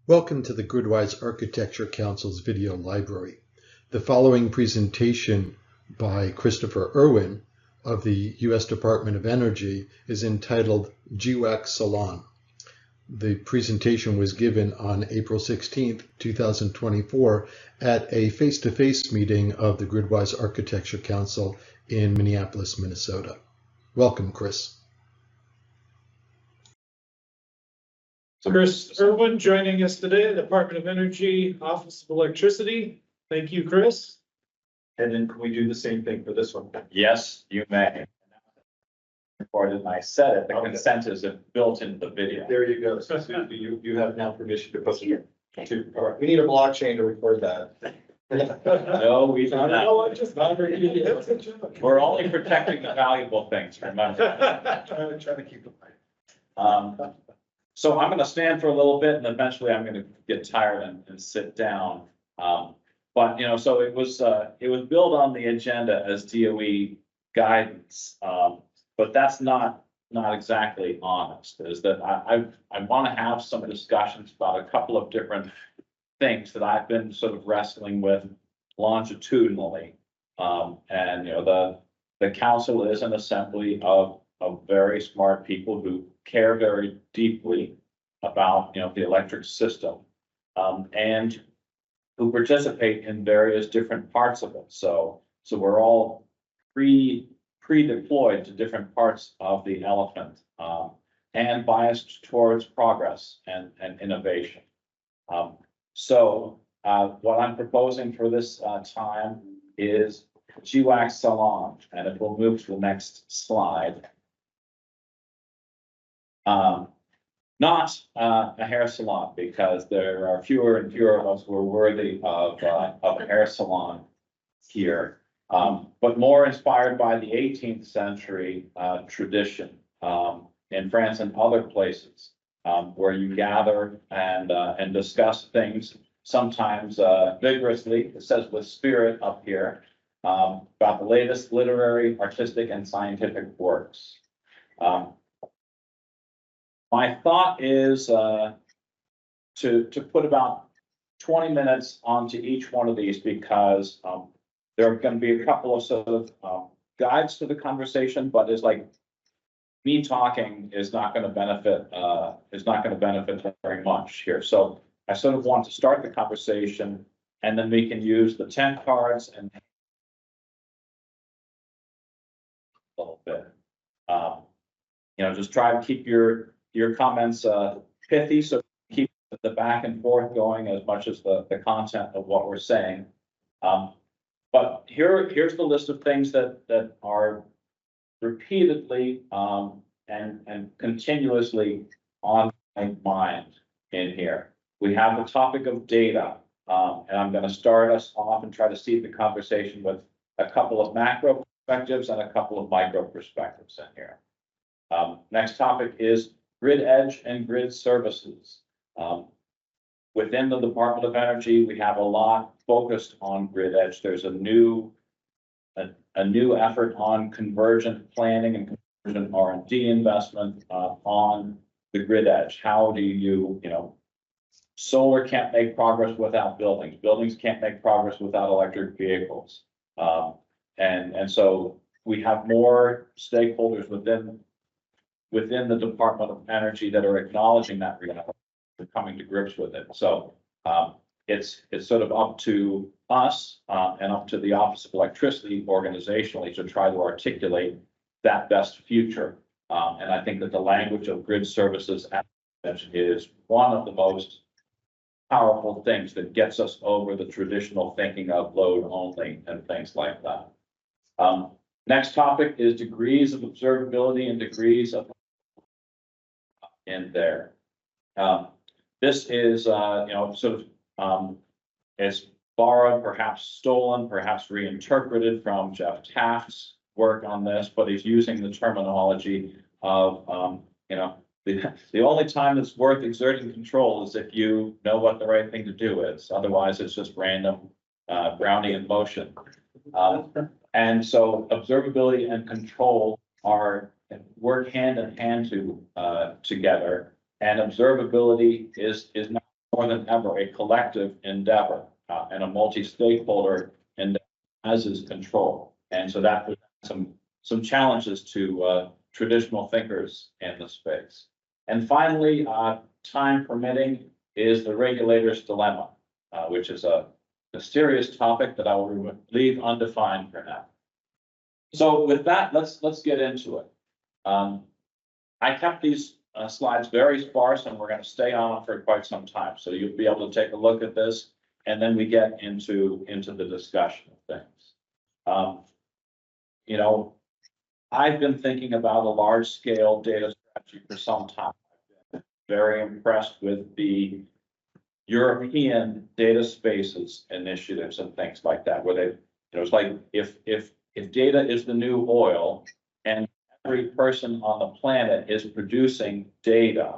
Welcome to the GWAC Architecture Council's video library. The following presentation by Christopher Irwin of the U.S. Department of Energy is entitled GWAC Salon. The presentation was given on April 16, 2024 at a face-to-face meeting of the GWAC Architecture Council in Minneapolis, Minnesota. Welcome, Chris. So Chris Irwin joining us today, Department of Energy, Office of Electricity. Thank you, Chris. And then can we do the same thing for this one? Yes, you may. Recorded and I said it, the consent is built into the video. There you go. So you have now permission to post it. All right, we need a blockchain to record that. No, we do not. No, just not very. We're only protecting the valuable things, remember. Trying to keep it. So I'm going to stand for a little bit and eventually I'm going to get tired and sit down. But so it was built on the agenda as DOE guidance. But that's not exactly honest, is that I want to have some discussions about a couple of different things that I've been sort of wrestling with longitudinally. And the council is an assembly of very smart people who care very deeply about the electric system, and who participate in various different parts of it. So we're all pre-deployed to different parts of the elephant, and biased towards progress and innovation. So what I'm proposing for this time is GWAC Salon, and if we'll move to the next slide. Not a hair salon, because there are fewer and fewer of us who are worthy of a hair salon here, but more inspired by the 18th century tradition in France and other places, where you gather and discuss things, sometimes vigorously, it says with spirit up here, about the latest literary, artistic, and scientific works. My thought is to put about 20 minutes onto each one of these, because there are going to be a couple of sort of guides to the conversation, but it's like me talking is not going to benefit very much here. So I sort of want to start the conversation, and then we can use the 10 cards and a little bit. Just try to keep your comments pithy, so keep the back and forth going as much as the content of what we're saying. But here's the list of things that are repeatedly and continuously on my mind in here. We have the topic of data, and I'm going to start us off and try to seed the conversation with a couple of macro perspectives and a couple of micro perspectives in here. Next topic is grid edge and grid services. Within the Department of Energy, we have a lot focused on grid edge. There's a new effort on convergent planning and convergent R&D investment on the grid edge. How do you solar can't make progress without buildings. Buildings can't make progress without electric vehicles. And so we have more stakeholders within the Department of Energy that are acknowledging that reality, they're coming to grips with it. So it's sort of up to us and up to the Office of Electricity organizationally to try to articulate that best future. And I think that the language of grid services is one of the most powerful things that gets us over the traditional thinking of load only and things like that. Next topic is degrees of observability and degrees of in there. This is sort of is borrowed, perhaps stolen, perhaps reinterpreted from Jeff Taft's work on this, but he's using the terminology of the only time it's worth exerting control is if you know what the right thing to do is. Otherwise, it's just random Brownian motion. And so observability and control work hand in hand together, and observability is not more than ever a collective endeavor and a multi-stakeholder endeavor, as is control. And so that presents some challenges to traditional thinkers in the space. And finally, time permitting is the regulator's dilemma, which is a serious topic that I will leave undefined for now. So with that, let's get into it. I kept these slides very sparse, and we're going to stay on them for quite some time. So you'll be able to take a look at this, and then we get into the discussion of things. You know, I've been thinking about a large-scale data strategy for some time. I've been very impressed with the European data spaces initiatives and things like that, where they, you know, it's like if data is the new oil and every person on the planet is producing data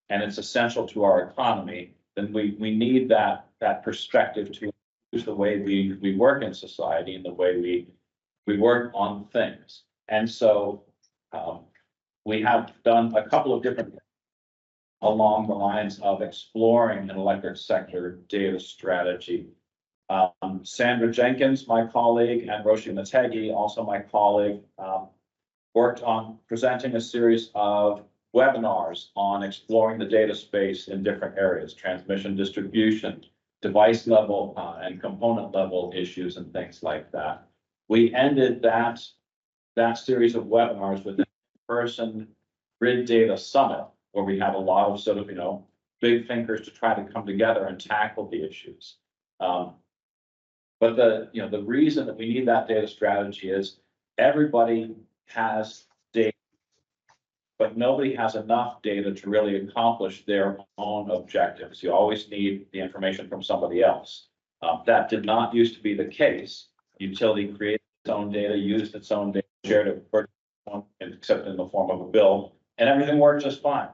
and it's essential to our economy, then we need that perspective to use the way we work in society and the way we work on things. And so we have done a couple of different things along the lines of exploring an electric sector data strategy. Sandra Jenkins, my colleague, and Roshi Mategi, also my colleague, worked on presenting a series of webinars on exploring the data space in different areas, transmission, distribution, device level, and component level issues and things like that. We ended that series of webinars with an in-person grid data summit, where we had a lot of sort of, you know, big thinkers to try to come together and tackle the issues. But the reason that we need that data strategy is everybody has data, but nobody has enough data to really accomplish their own objectives. You always need the information from somebody else. That did not used to be the case. Utility created its own data, used its own data, shared it, except in the form of a bill, and everything worked just fine.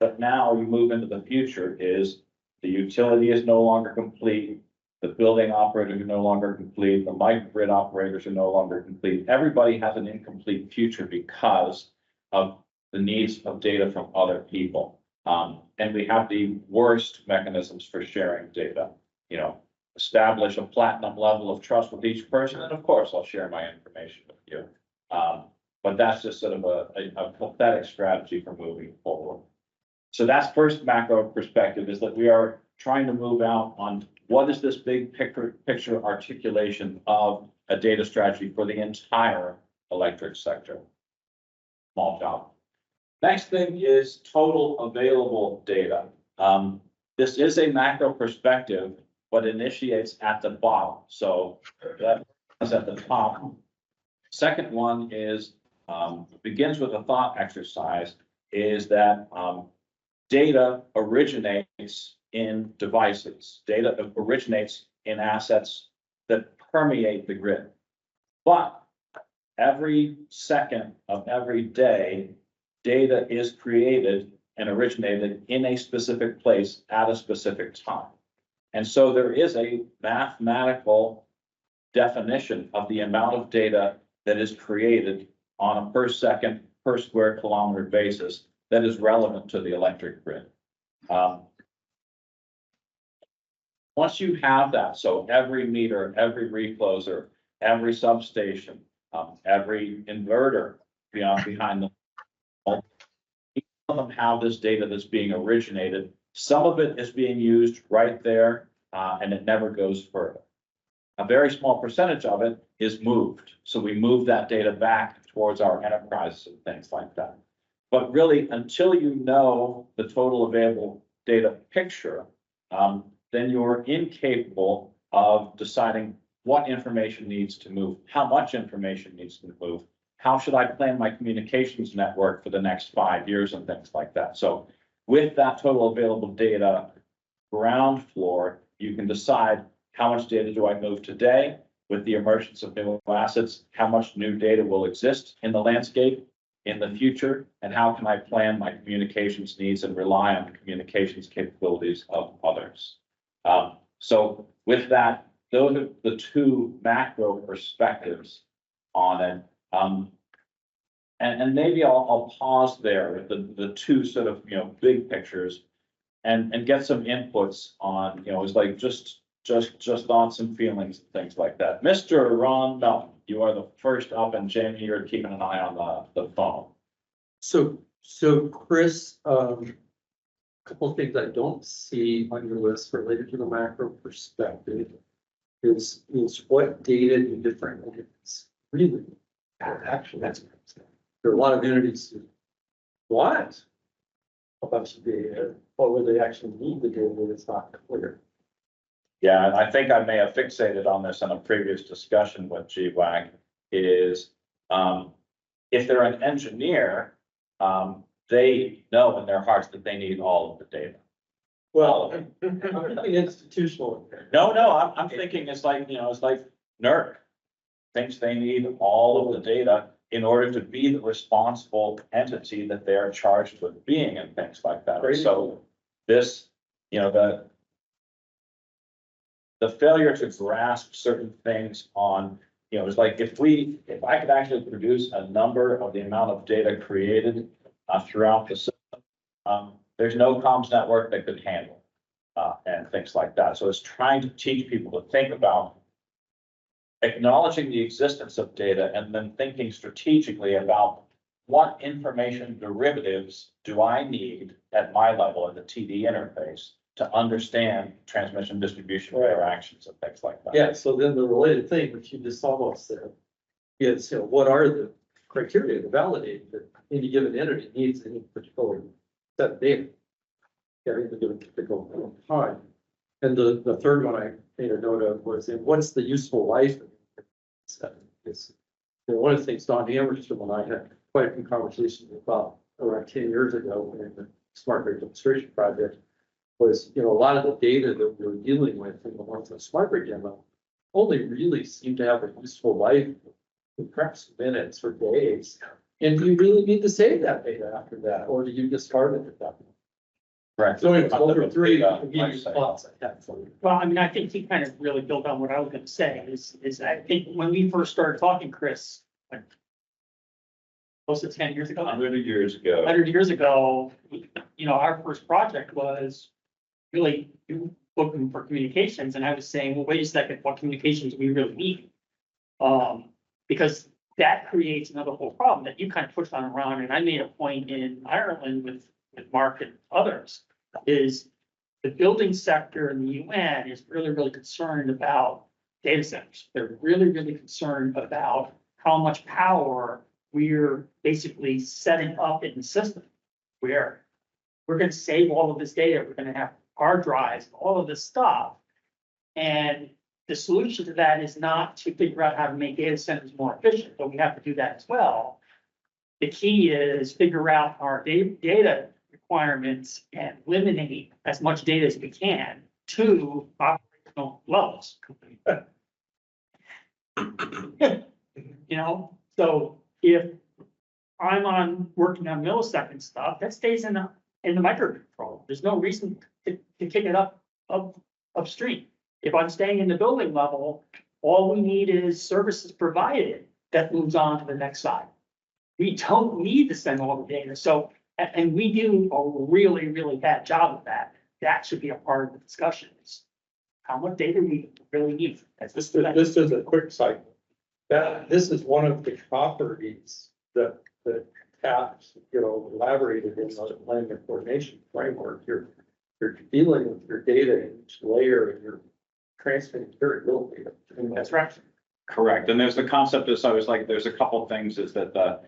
But now you move into the future is the utility is no longer complete. The building operators are no longer complete. The microgrid operators are no longer complete. Everybody has an incomplete future because of the needs of data from other people. And we have the worst mechanisms for sharing data. You know, establish a platinum level of trust with each person, and of course, I'll share my information with you. But that's just sort of a pathetic strategy for moving forward. So that's first macro perspective, is that we are trying to move out on what is this big picture articulation of a data strategy for the entire electric sector. Small job. Next thing is total available data. This is a macro perspective, but initiates at the bottom. So that is at the top. Second one is begins with a thought exercise, is that data originates in devices. Data originates in assets that permeate the grid. But every second of every day, data is created and originated in a specific place at a specific time. And so there is a mathematical definition of the amount of data that is created on a per second, per square kilometer basis that is relevant to the electric grid. Once you have that, so every meter, every recloser, every substation, every inverter behind them, each of them have this data that's being originated. Some of it is being used right there, and it never goes further. A very small percentage of it is moved. So we move that data back towards our enterprises and things like that. But really, until you know the total available data picture, then you're incapable of deciding what information needs to move, how much information needs to move, how should I plan my communications network for the next 5 years and things like that. So with that total available data ground floor, you can decide how much data do I move today. With the emergence of new assets, how much new data will exist in the landscape in the future, and how can I plan my communications needs and rely on the communications capabilities of others. So with that, those are the two macro perspectives on it. And maybe I'll pause there with the two sort of, big pictures. and get some inputs on, it's like just thoughts and feelings and things like that. Mr. Ron Melton, you are the first up, and Jamie, you're keeping an eye on the phone. So Chris, couple of things I don't see on your list related to the macro perspective is what data do different entities really actually. There are a lot of entities who want a bunch of data, but whether they actually need the data is not clear. Yeah, and I think I may have fixated on this in a previous discussion with GWAC, is if they're an engineer, they know in their hearts that they need all of the data. Well, I'm thinking institutional. No, I'm thinking it's like NERC thinks they need all of the data in order to be the responsible entity that they're charged with being and things like that. Great. So this, the failure to grasp certain things on, it's like if I could actually produce a number of the amount of data created throughout the system, there's no comms network that could handle and things like that. So it's trying to teach people to think about acknowledging the existence of data and then thinking strategically about what information derivatives do I need at my level at the TD interface to understand transmission distribution interactions and things like that. Yeah, so then the related thing, which you just almost said, is what are the criteria to validate that any given entity needs any particular set of data? Any given particular time. And the third one I made a note of was what's the useful life of this? One of the things Don Hammerstrom and I had quite a few conversations about around 10 years ago in the Smart Grid Demonstration Project was, a lot of the data that we were dealing with in the ones in the Smart Grid demo only really seemed to have a useful life of perhaps minutes or days. And do you really need to save that data after that, or do you discard it at that point? Right. So anyways, those are three Like thoughts I had for you. Well, I mean, I think he kind of really built on what I was gonna say, is I think when we first started talking, Chris, like, close to 10 years ago. 100 years ago. 100 years ago, our first project was really looking for communications, and I was saying, well, wait a second, what communications do we really need? Because that creates another whole problem that you kind of pushed on around, and I made a point in Ireland with Mark and others, is the building sector in the UN is really, really concerned about data centers. They're really, really concerned about how much power we're basically setting up in the system, where we're going to save all of this data. We're going to have hard drives, all of this stuff. And the solution to that is not to figure out how to make data centers more efficient, but we have to do that as well. The key is figure out our data requirements and eliminate as much data as we can to operational levels. So if I'm working on millisecond stuff, that stays in the microcontroller. There's no reason to kick it upstream. If I'm staying in the building level, all we need is services provided that moves on to the next side. We don't need to send all the data. So, and we do a really, really bad job of that. That should be a part of the discussion, is how much data we really need. This is a quick cycle. This is one of the properties that TAPS, elaborated in the planning and coordination framework. You're dealing with your data in each layer, and you're transferring very little data. That's right. Correct. And there's the concept is, there's a couple of things, is that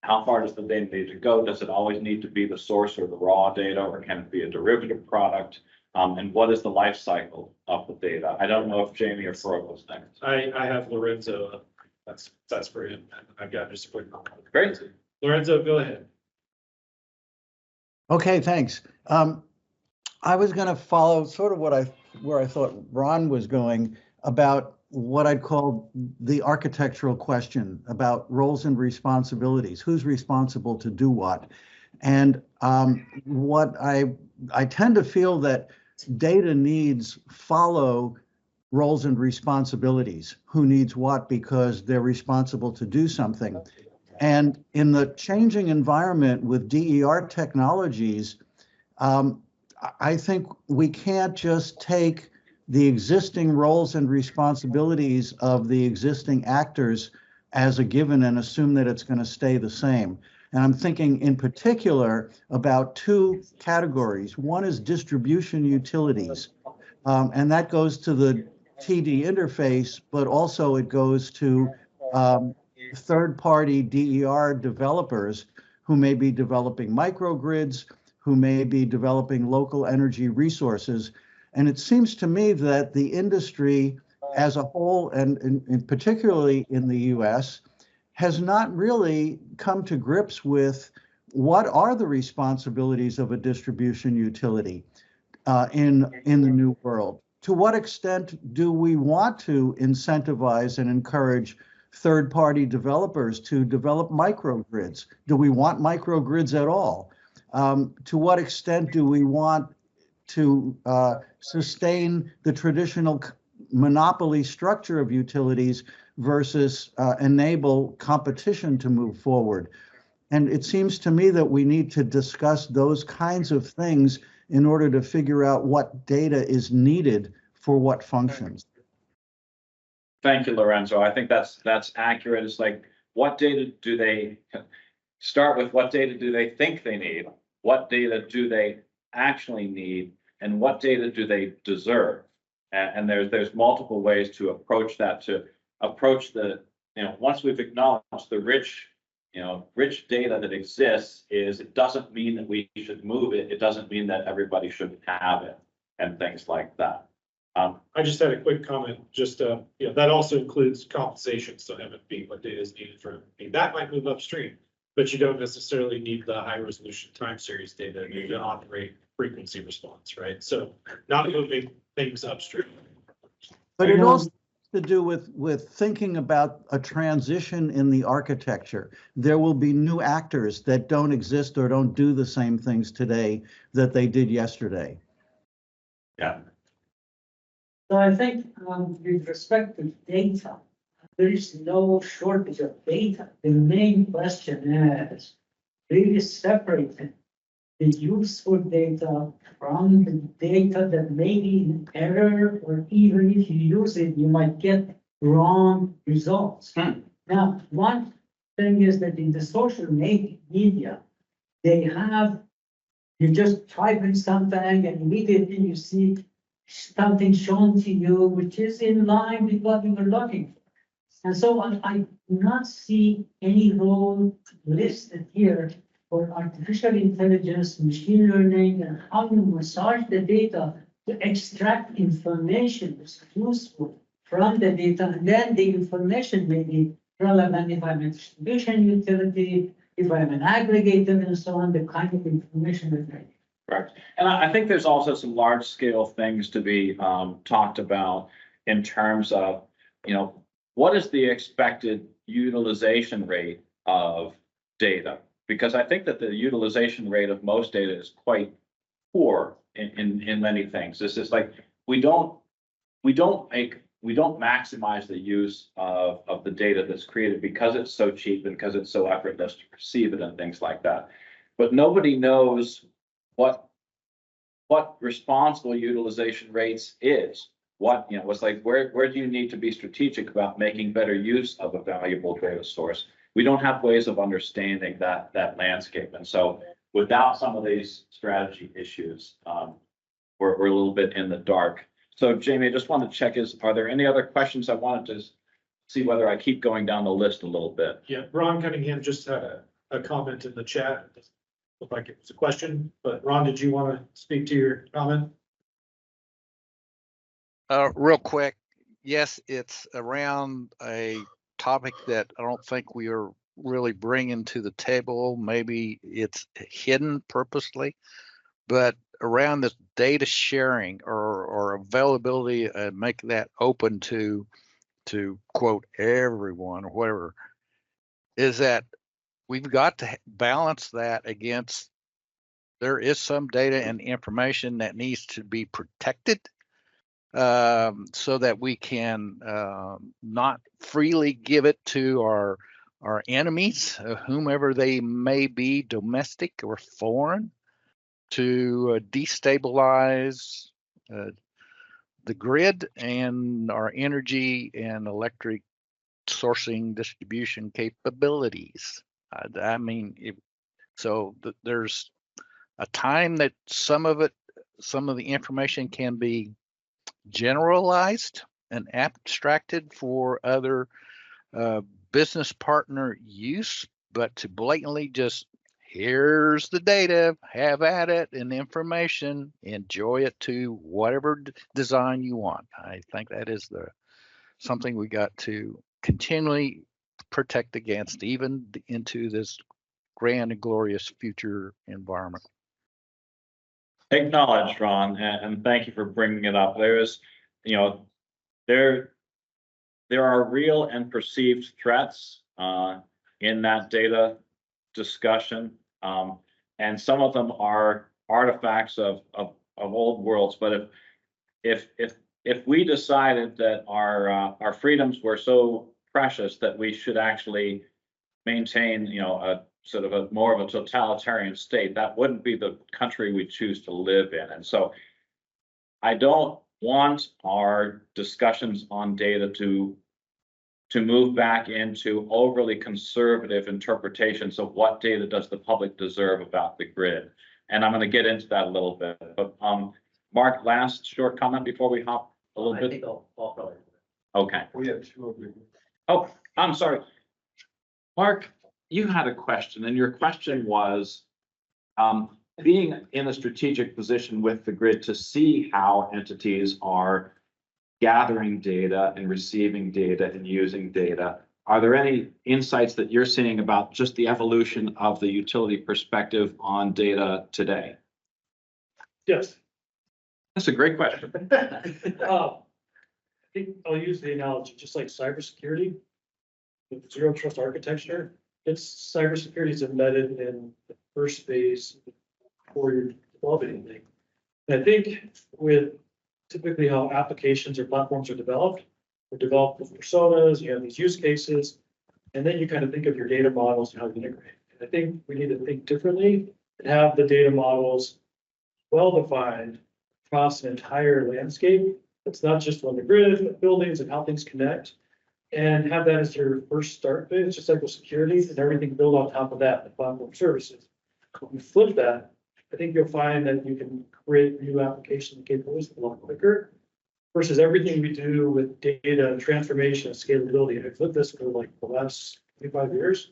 how far does the data need to go? Does it always need to be the source or the raw data, or can it be a derivative product? And what is the life cycle of the data? I don't know if Jamie or Fro was next. I have Lorenzo. That's for him. I've got just a quick comment. Great. Lorenzo, go ahead. Okay, thanks. I was going to follow sort of where I thought Ron was going about what I'd call the architectural question about roles and responsibilities. Who's responsible to do what? And what I tend to feel that data needs follow roles and responsibilities. Who needs what, because they're responsible to do something. And in the changing environment with DER technologies, I think we can't just take the existing roles and responsibilities of the existing actors as a given and assume that it's going to stay the same. And I'm thinking in particular about two categories. One is distribution utilities, and that goes to the TD interface, but also it goes to third-party DER developers who may be developing microgrids, who may be developing local energy resources. And it seems to me that the industry as a whole, and particularly in the US, has not really come to grips with what are the responsibilities of a distribution utility in the new world. To what extent do we want to incentivize and encourage third-party developers to develop microgrids? Do we want microgrids at all? To what extent do we want to sustain the traditional monopoly structure of utilities versus enable competition to move forward? And it seems to me that we need to discuss those kinds of things in order to figure out what data is needed for what functions. Thank you, Lorenzo. I think that's accurate. It's like, what data do they start with? What data do they think they need? What data do they actually need? And what data do they deserve? And there's multiple ways to approach that, to approach the, once we've acknowledged the rich data that exists, it doesn't mean that we should move it. It doesn't mean that everybody should have it and things like that. I just had a quick comment, just, that also includes compensation, so MFB, what data is needed for MFB. That might move upstream, but you don't necessarily need the high resolution time series data to operate frequency response, right? So not moving things upstream. But it also has to do with thinking about a transition in the architecture. There will be new actors that don't exist or don't do the same things today that they did yesterday. Yeah. So I think with respect to data, there is no shortage of data. The main question is really separating the useful data from the data that may be in error, or even if you use it, you might get wrong results. Now, one thing is that in the social media, they have, you just type in something and immediately you see something shown to you, which is in line with what you were looking for. And so I do not see any role listed here for artificial intelligence, machine learning, and how you massage the data to extract information that's useful from the data. And then the information may be relevant if I'm a distribution utility, if I'm an aggregator, and so on, the kind of information that I need. Right. And I think there's also some large scale things to be talked about in terms of, what is the expected utilization rate of data? Because I think that the utilization rate of most data is quite poor in many things. This is like, we don't maximize the use of the data that's created because it's so cheap and because it's so effortless to perceive it and things like that. But nobody knows what responsible utilization rates is. It's like, where do you need to be strategic about making better use of a valuable data source? We don't have ways of understanding that landscape. And so without some of these strategy issues, we're a little bit in the dark. So Jamie, I just wanted to check, are there any other questions? I wanted to see whether I keep going down the list a little bit. Yeah, Ron Cunningham just had a comment in the chat. It doesn't look like it was a question, but Ron, did you want to speak to your comment? Real quick, yes, it's around a topic that I don't think we are really bringing to the table. Maybe it's hidden purposely, but around this data sharing or availability and make that open to quote everyone or whatever, is that we've got to balance that against, there is some data and information that needs to be protected, so that we can not freely give it to our enemies, whomever they may be, domestic or foreign. to destabilize the grid and our energy and electric sourcing distribution capabilities. I mean, there's a time that some of the information can be generalized and abstracted for other business partner use, but to blatantly just here's the data, have at it, and information, enjoy it to whatever design you want. I think that is something we got to continually protect against, even into this grand and glorious future environment. Acknowledged, Ron, and thank you for bringing it up. There's, there are real and perceived threats in that data discussion, and some of them are artifacts of old worlds. But if we decided that our freedoms were so precious that we should actually maintain, a sort of a more of a totalitarian state, that wouldn't be the country we choose to live in. And so I don't want our discussions on data to move back into overly conservative interpretations of what data does the public deserve about the grid. And I'm going to get into that a little bit. But Mark, last short comment before we hop a little bit. I think I'll go. Okay. We have two over here. Oh, I'm sorry. Mark, you had a question, and your question was being in a strategic position with the grid to see how entities are gathering data and receiving data and using data. Are there any insights that you're seeing about just the evolution of the utility perspective on data today? Yes. That's a great question. I think I'll use the analogy, just like cybersecurity, with zero trust architecture, cybersecurity is embedded in the first phase before you're developing anything. And I think with typically how applications or platforms are developed, they're developed with personas, you have these use cases, and then you kind of think of your data models and how you integrate. And I think we need to think differently and have the data models well-defined across an entire landscape. It's not just on the grid, but buildings and how things connect, and have that as your first start phase, just like with security, and everything built on top of that, the platform services. When you flip that, I think you'll find that you can create new application capabilities a lot quicker versus everything we do with data transformation and scalability. I've lived this for like the last 25 years,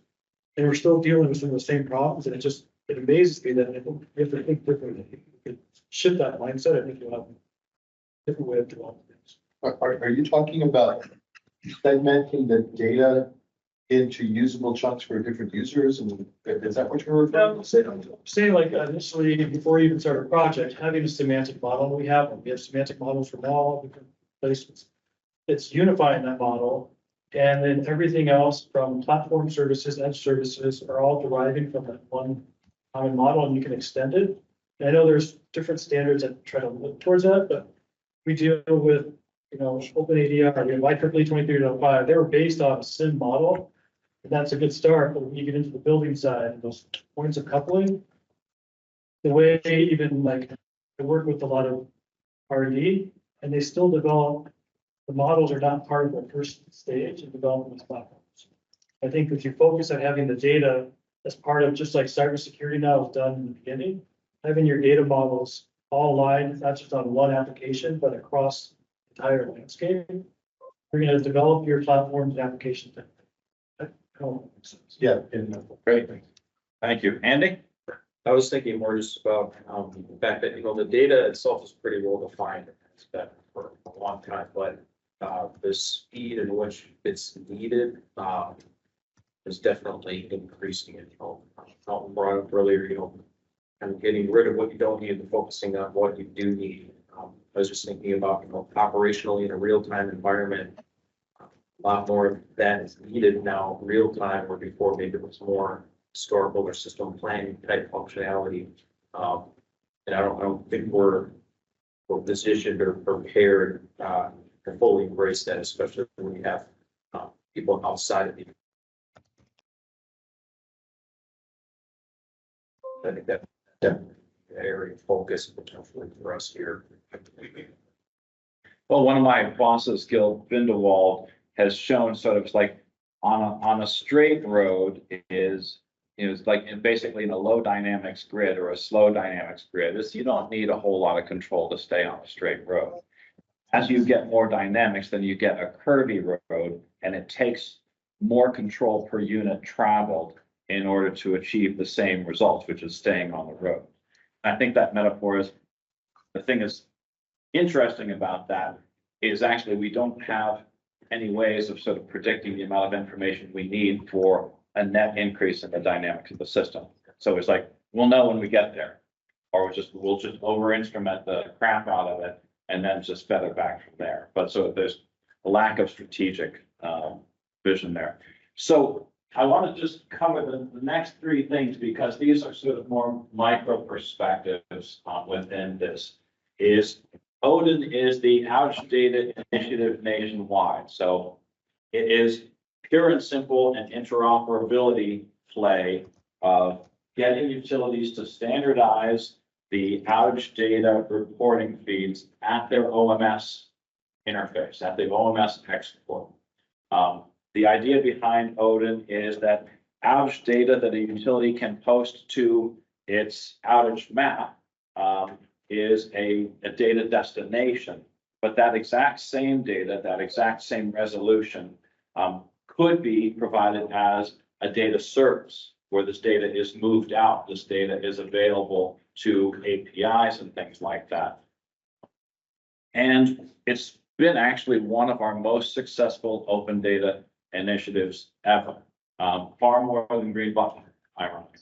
and we're still dealing with some of the same problems. And it amazes me that you have to think differently. You can shift that mindset. I think you'll have a different way of developing things. Are you talking about segmenting the data into usable chunks for different users? And is that what you're referring to? Say like initially, before you even start a project, having a semantic model, we have semantic models from all different places. It's unifying that model, and then everything else from platform services, edge services are all deriving from that one common model, and you can extend it. And I know there's different standards that try to look towards that, but we deal with, OpenADR, IEEE 23.05, they were based on a SIM model. And that's a good start, but when you get into the building side, those points of coupling, the way even like I work with a lot of R&D, and they still develop, the models are not part of the first stage of developing these platforms. I think if you focus on having the data as part of, just like cybersecurity now is done in the beginning, having your data models all aligned, not just on one application, but across the entire landscape, you're going to develop your platforms and applications. Yeah. Great. Thank you. Andy? I was thinking more just about the fact that, the data itself is pretty well defined. It's been for a long time, but the speed in which it's needed is definitely increasing. And Dalton brought up earlier, kind of getting rid of what you don't need and focusing on what you do need. I was just thinking about, operationally in a real-time environment, a lot more of that is needed now, real time, where before maybe it was more historical or system planning type functionality. And I don't think we're positioned or prepared to fully embrace that, especially when we have people outside of the. I think that area of focus potentially for us here. Well, one of my bosses, Gil Vindewald, has shown sort of like on a straight road is, it's like basically in a low dynamics grid or a slow dynamics grid is you don't need a whole lot of control to stay on a straight road. As you get more dynamics, then you get a curvy road, and it takes more control per unit traveled in order to achieve the same results, which is staying on the road. I think that metaphor is, the thing is interesting about that is actually we don't have any ways of sort of predicting the amount of information we need for a net increase in the dynamics of the system. So it's like, we'll know when we get there, or we'll just over instrument the crap out of it and then just feather back from there. But so there's a lack of strategic vision there. So I want to just cover the next three things because these are sort of more micro perspectives within this. Is Odin is the outage data initiative nationwide. So it is pure and simple an interoperability play of getting utilities to standardize the outage data reporting feeds at their OMS interface, at the OMS export. The idea behind Odin is that outage data that a utility can post to its outage map is a data destination, but that exact same data, that exact same resolution could be provided as a data service where this data is moved out, this data is available to APIs and things like that. And it's been actually one of our most successful open data initiatives ever, far more than Green Button, ironically.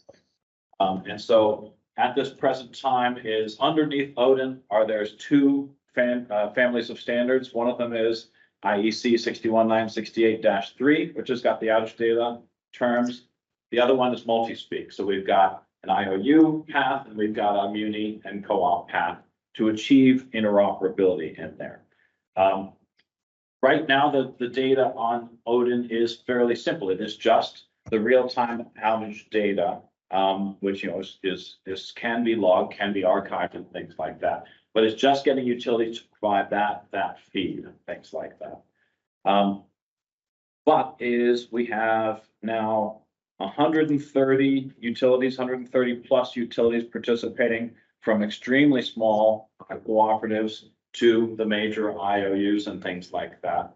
And so at this present time is underneath Odin there's two families of standards. One of them is IEC 61968-3, which has got the outage data terms. The other one is multi-speak. So we've got an IOU path and we've got a Muni and co-op path to achieve interoperability in there. Right now, the data on Odin is fairly simple. It is just the real-time outage data, which is can be logged, can be archived, and things like that. But it's just getting utilities to provide that feed and things like that. But we have now 130 utilities, 130 plus utilities participating, from extremely small cooperatives to the major IOUs and things like that.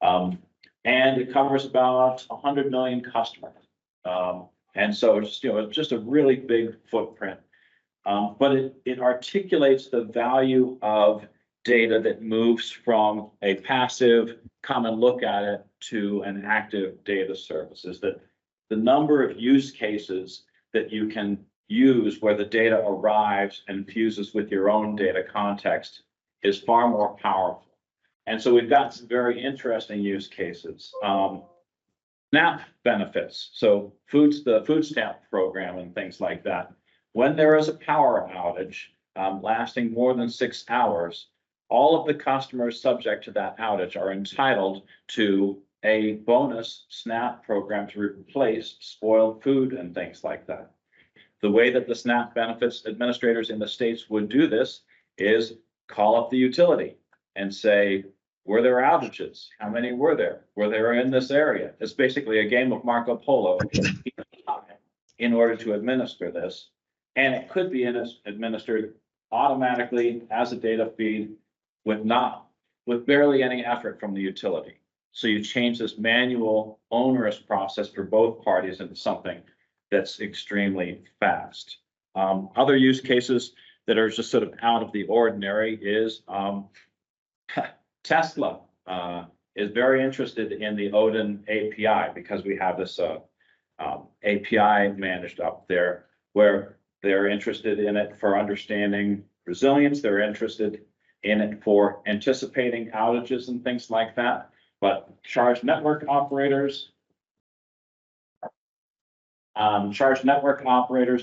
And it covers about 100 million customers. And so it's just a really big footprint. But it articulates the value of data that moves from a passive come and look at it to an active data service. Is that the number of use cases that you can use where the data arrives and fuses with your own data context is far more powerful. And so we've got some very interesting use cases. SNAP benefits, so the food stamp program and things like that. When there is a power outage lasting more than 6 hours, all of the customers subject to that outage are entitled to a bonus SNAP program to replace spoiled food and things like that. The way that the SNAP benefits administrators in the states would do this is call up the utility and say, were there outages? How many were there? Were there in this area? It's basically a game of Marco Polo in order to administer this. And it could be administered automatically as a data feed with barely any effort from the utility. So you change this manual onerous process for both parties into something that's extremely fast. Other use cases that are just sort of out of the ordinary is Tesla is very interested in the Odin API because we have this API managed up there where they're interested in it for understanding resilience. They're interested in it for anticipating outages and things like that. But charge network operators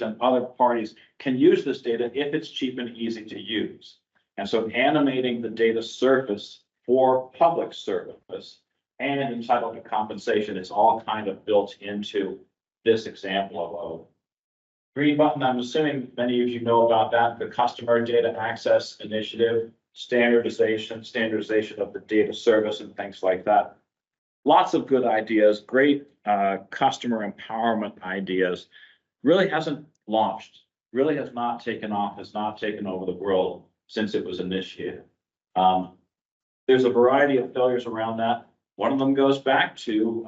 and other parties can use this data if it's cheap and easy to use. And so animating the data surface for public service and entitled to compensation is all kind of built into this example of Green button, I'm assuming many of you know about that, the Customer Data Access Initiative, standardization of the data service and things like that. Lots of good ideas, great customer empowerment ideas. Really hasn't launched, really has not taken off, has not taken over the world since it was initiated. There's a variety of failures around that. One of them goes back to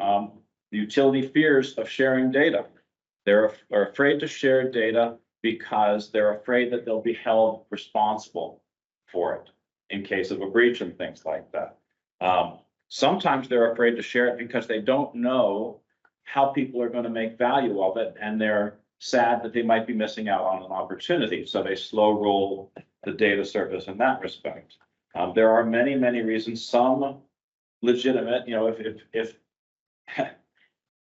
the utility fears of sharing data. They're afraid to share data because they're afraid that they'll be held responsible for it in case of a breach and things like that. Sometimes they're afraid to share it because they don't know how people are going to make value of it, and they're sad that they might be missing out on an opportunity. So they slow roll the data service in that respect. There are many, many reasons, some legitimate, you know,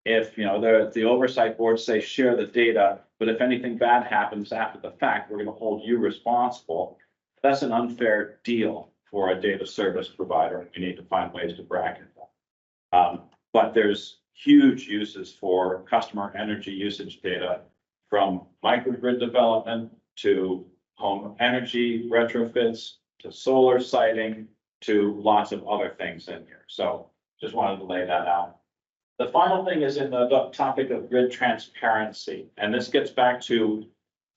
if you know, the oversight boards say share the data, but if anything bad happens after the fact, we're going to hold you responsible. That's an unfair deal for a data service provider, and we need to find ways to bracket that. But there's huge uses for customer energy usage data, from microgrid development to home energy retrofits to solar siting to lots of other things in here. So just wanted to lay that out. The final thing is in the topic of grid transparency, and this gets back to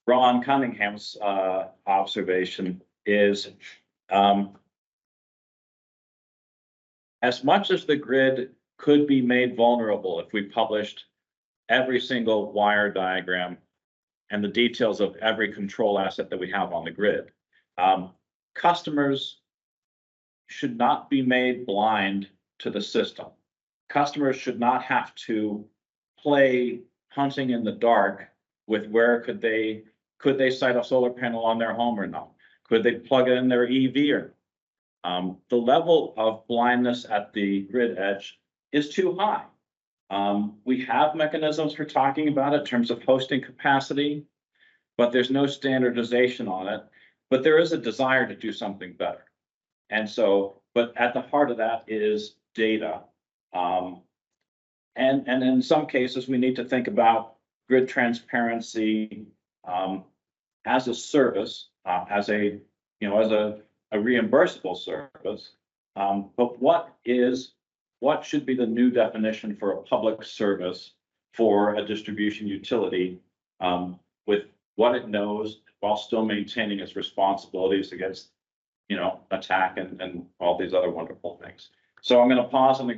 Ron Cunningham's observation, is as much as the grid could be made vulnerable if we published every single wire diagram and the details of every control asset that we have on the grid, customers should not be made blind to the system. Customers should not have to play hunting in the dark with where could they site a solar panel on their home or not? Could they plug it in their EV or not? The level of blindness at the grid edge is too high. We have mechanisms for talking about it in terms of hosting capacity, but there's no standardization on it. But there is a desire to do something better. And so, but at the heart of that is data. And in some cases, we need to think about grid transparency as a service, as a reimbursable service. But what should be the new definition for a public service for a distribution utility, with what it knows while still maintaining its responsibilities against, attack and all these other wonderful things. So I'm going to pause and we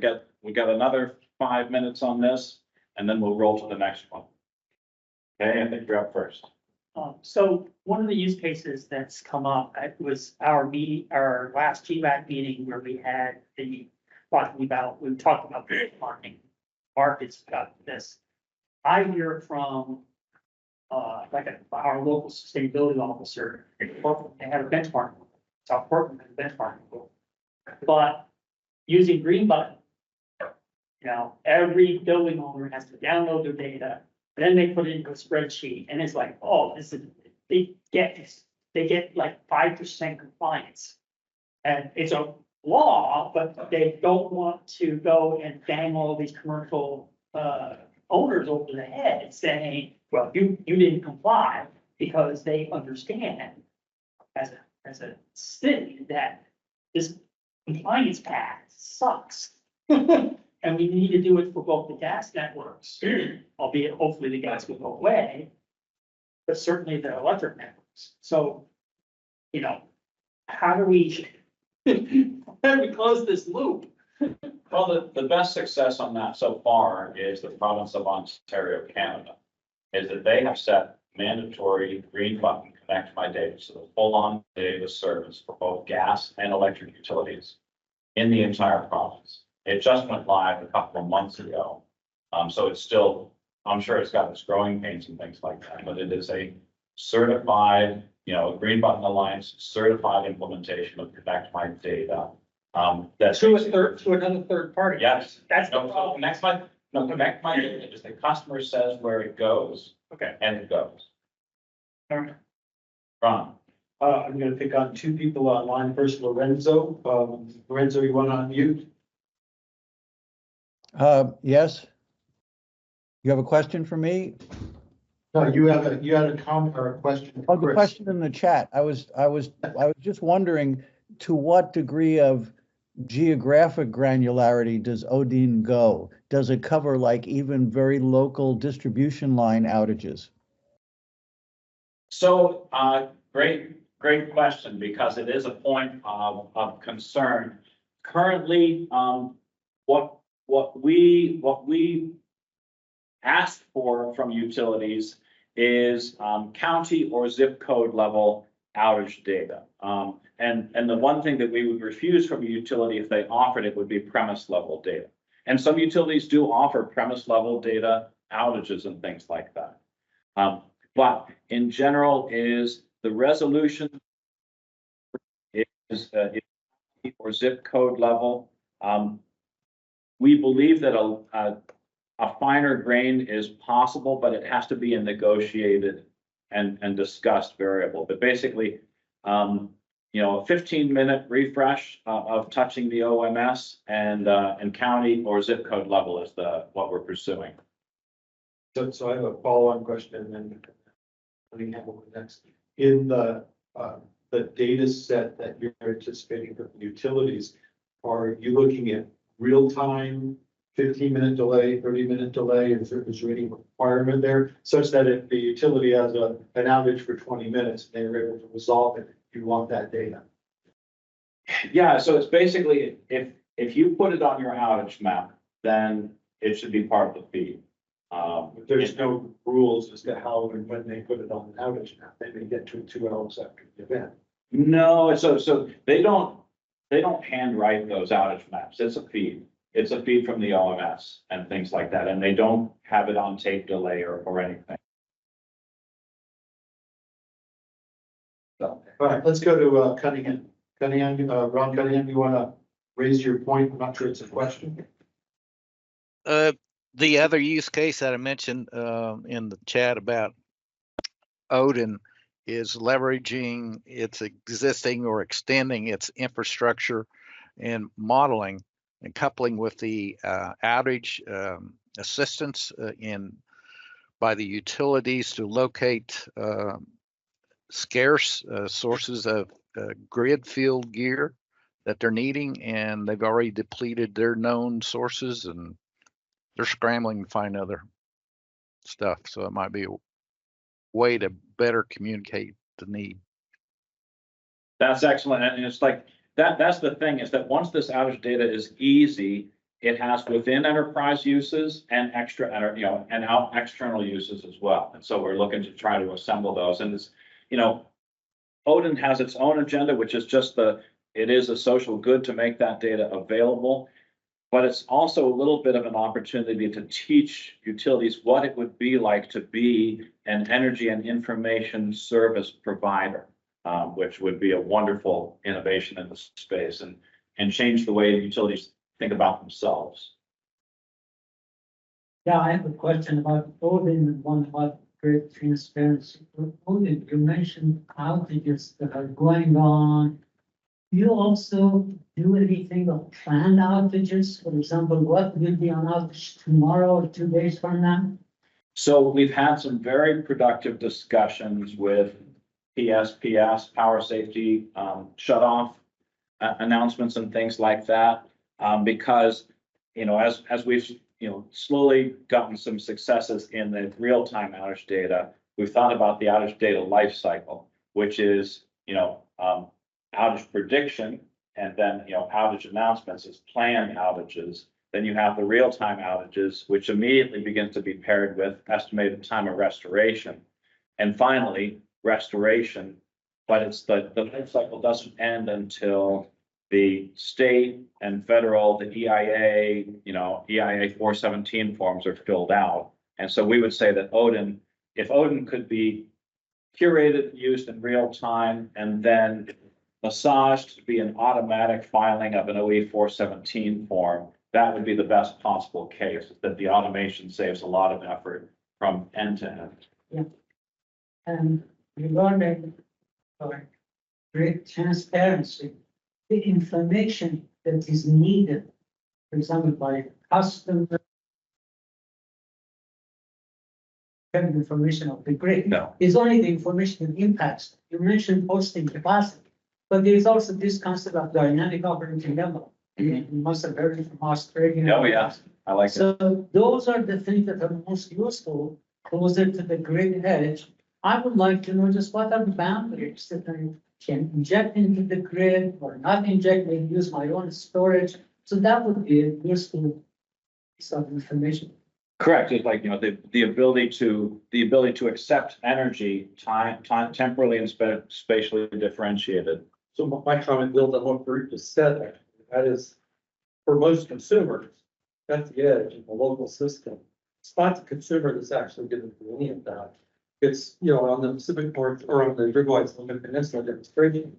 got another 5 minutes on this, and then we'll roll to the next one. Okay, I think you're up first. So one of the use cases that's come up, it was our last GWAC meeting where we talked about benchmarking. Markets got this. I hear from our local sustainability officer, they had a benchmark. South Portland had a benchmarking. But using Green Button, every building owner has to download their data, then they put it into a spreadsheet, and it's like, oh, they get like 5% compliance. And it's a law, but they don't want to go and bang all these commercial owners over the head saying, well, you didn't comply, because they understand as a city that this compliance path sucks. And we need to do it for both the gas networks, albeit hopefully the gas will go away, but certainly the electric networks. So, how do we close this loop? Well, the best success on that so far is the province of Ontario, Canada, is that they have set mandatory Green Button Connect My Data, so the full-on data service for both gas and electric utilities in the entire province. It just went live a couple of months ago. So it's still, I'm sure it's got its growing pains and things like that, but it is a certified, Green Button Alliance certified implementation of Connect My Data. That's To another third party. Yes. That's the So problem. Connect My Data is the customer says where it goes. Okay. And it goes. All right. Ron. I'm gonna pick on two people online. First, Lorenzo. Lorenzo, you want to unmute? Yes. You have a question for me? No, you had a comment or a question. Oh, the Chris. question in the chat. I was just wondering to what degree of geographic granularity does Odin go? Does it cover like even very local distribution line outages? So, great question, because it is a point of concern. Currently, what we ask for from utilities is county or zip code level outage data. And the one thing that we would refuse from a utility if they offered it would be premise level data. And some utilities do offer premise level data outages and things like that. But in general, is the resolution is or zip code level. We believe that a finer grain is possible, but it has to be a negotiated and discussed variable. But basically, a 15-minute refresh of touching the OMS and county or zip code level is what we're pursuing. So I have a follow-on question and then let me handle the next. In the data set that you're anticipating for the utilities, are you looking at real time, 15-minute delay, 30-minute delay? Is there any requirement there such that if the utility has an outage for 20 minutes, they're able to resolve it, you want that data? Yeah, so it's basically if you put it on your outage map, then it should be part of the feed. There's no rules as to how and when they put it on an outage map. They may get to it 2 hours after the event. No, so they don't handwrite those outage maps. It's a feed. It's a feed from the OMS and things like that, and they don't have it on tape delay or anything. So, all right, let's go to Cunningham. Ron Cunningham, you want to raise your point? I'm not sure it's a question. The other use case that I mentioned in the chat about Odin is leveraging its existing or extending its infrastructure and modeling and coupling with the outage assistance by the utilities to locate scarce sources of grid field gear that they're needing, and they've already depleted their known sources and they're scrambling to find other stuff. So it might be a way to better communicate the need. That's excellent. And it's like that's the thing, is that once this outage data is easy, it has within enterprise uses and external uses as well. And so we're looking to try to assemble those. And it's, Odin has its own agenda, which is just it is a social good to make that data available. But it's also a little bit of an opportunity to teach utilities what it would be like to be an energy and information service provider, which would be a wonderful innovation in the space and change the way utilities think about themselves. Yeah, I have a question about Odin and one about grid transparency. Odin, you mentioned outages that are going on. Do you also do anything of planned outages? For example, what will be on outage tomorrow or 2 days from now? So we've had some very productive discussions with PSPS, power safety, shutoff announcements and things like that. Because, as we've, slowly gotten some successes in the real-time outage data, we've thought about the outage data life cycle, which is, outage prediction, and then, outage announcements is planned outages. Then you have the real-time outages, which immediately begins to be paired with estimated time of restoration. And finally, restoration, but it's the life cycle doesn't end until the state and federal, the EIA, EIA 417 forms are filled out. And so we would say that if Odin could be curated, used in real time, and then massaged to be an automatic filing of an OE 417 form, that would be the best possible case, that the automation saves a lot of effort from end to end. Yeah. And regarding grid transparency, the information that is needed, for example, by customer having information of the grid. No. It's only the information that impacts. You mentioned hosting capacity, but there is also this concept of dynamic operating level. You must have heard it from Australia. Oh, yeah, I like it. So those are the things that are most useful closer to the grid edge. I would like to know just what are the boundaries that I can inject into the grid or not inject, maybe use my own storage. So that would be a useful piece of information. Correct, it's like, the ability to accept energy, temporally and spatially differentiated. So my comment builds on what Bruce just said, actually. That is, for most consumers, that's the edge of the local system. It's not the consumer that's actually going to do any of that. It's, on the Pacific North or on the GWAC Peninsula demonstration,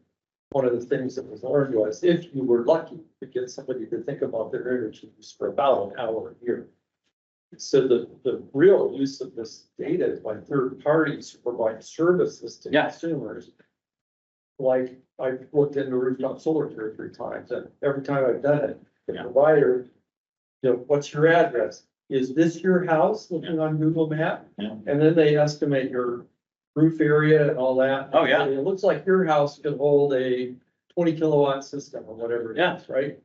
one of the things that was learned was if you were lucky to get somebody to think about their energy use for about an hour a year. So the real use of this data is by third parties who provide services to consumers. Like I've looked into rooftop solar 2 or 3 times, and every time I've done it, the provider, what's your address? Is this your house looking on Google Map? Yeah. And then they estimate your roof area and all that. Oh, yeah. It looks like your house can hold a 20 kilowatt system or whatever it is, right?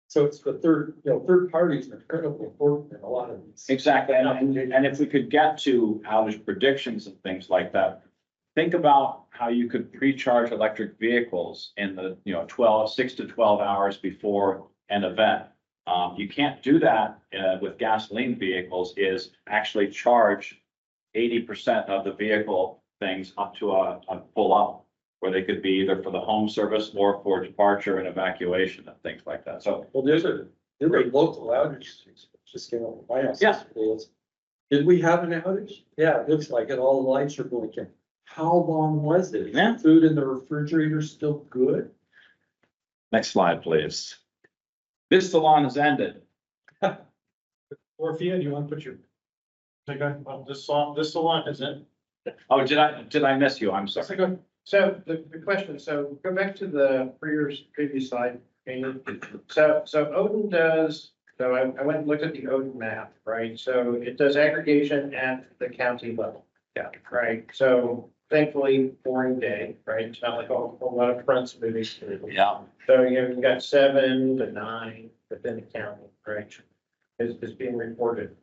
So it's the third parties are incredibly important in a lot of these. Exactly, and if we could get to outage predictions and things like that, think about how you could pre-charge electric vehicles in the, 6 to 12 hours before an event. You can't do that with gasoline vehicles, is actually charge 80% of the vehicle things up to a full up, where they could be either for the home service or for departure and evacuation and things like that. So, Well, there's a local outage just came up with my house. Yeah. Yesterday. Did we have an outage? Yeah, it looks like it. All the lights are blinking. How long was it? Is Yeah. the food in the refrigerator still good? next slide, please. This salon has ended. Orphea, do you want to put your? This salon is in. Oh, did I miss you? I'm sorry. So the question, so go back to the previous slide. So Odin does, so I went and looked at the Odin map, right? So it does aggregation at the county level. Yeah. Right. So thankfully, boring day, right? It's not like a whole lot of fronts moving through. Yeah. So you've got 7 to 9 within the county, right? Is being reported.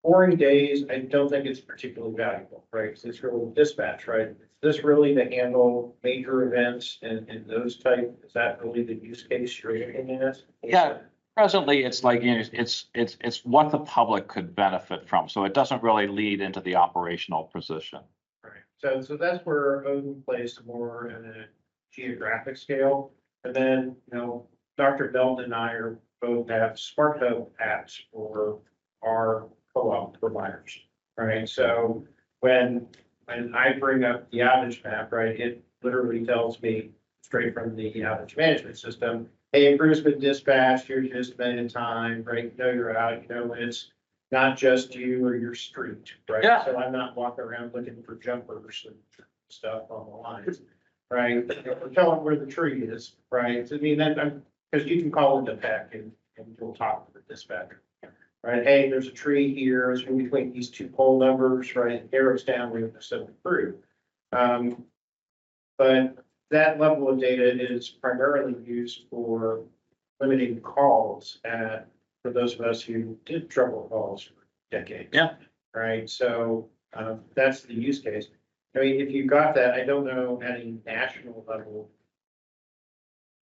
Boring days, I don't think it's particularly valuable, right? Because it's really dispatch, right? Is this really to handle major events and those type? Is that really the use case you're looking at? Yeah. Presently, it's like, it's what the public could benefit from. So it doesn't really lead into the operational position. Right. So that's where Odin plays more in a geographic scale. And then, Dr. Belton and I are both have smart home apps for our co-op providers, right? So when I bring up the outage map, right, it literally tells me straight from the outage management system, hey, Bruce been dispatched, here's your estimated time, right? You know you're out, it's not just you or your street, right? Yeah. So I'm not walking around looking for jumpers and stuff on the lines, right? We're telling where the tree is, right? I mean, because you can call into PEC and you'll talk to the dispatcher. Right, hey, there's a tree here, it's in between these 2 pole numbers, right, arrows down, we're going to send it through. But that level of data is primarily used for limiting calls for those of us who did trouble calls for decades. Yeah. Right, so that's the use case. I mean, if you got that, I don't know at a national level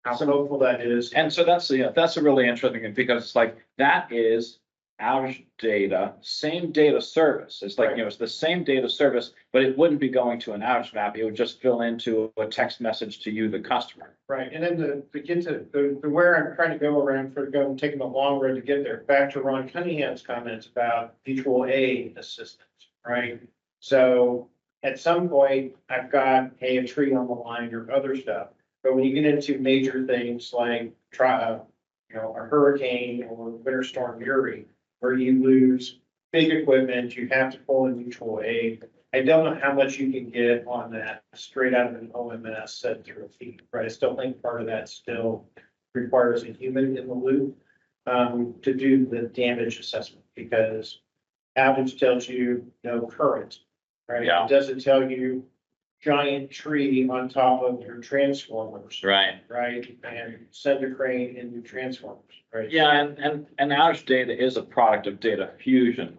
how hopeful that is. And so that's a really interesting thing, because it's like, that is outage data, same data service. It's like, it's the same data service, but it wouldn't be going to an outage map. It would just fill into a text message to you, the customer. Right, and then to get to the where I'm trying to go around and taking the long road to get there, back to Ron Cunningham's comments about mutual aid assistance, right? So at some point, I've got, hey, a tree on the line or other stuff. But when you get into major things like a hurricane or winter storm Uri, where you lose big equipment, you have to pull in mutual aid. I don't know how much you can get on that straight out of an OMS set through a feed, right? I still think part of that still requires a human in the loop to do the damage assessment, because outage tells you no current, right? Yeah. It doesn't tell you giant tree on top of your transformers, Right. right? And send a crane in your transformers, right? Yeah, and outage data is a product of data fusion,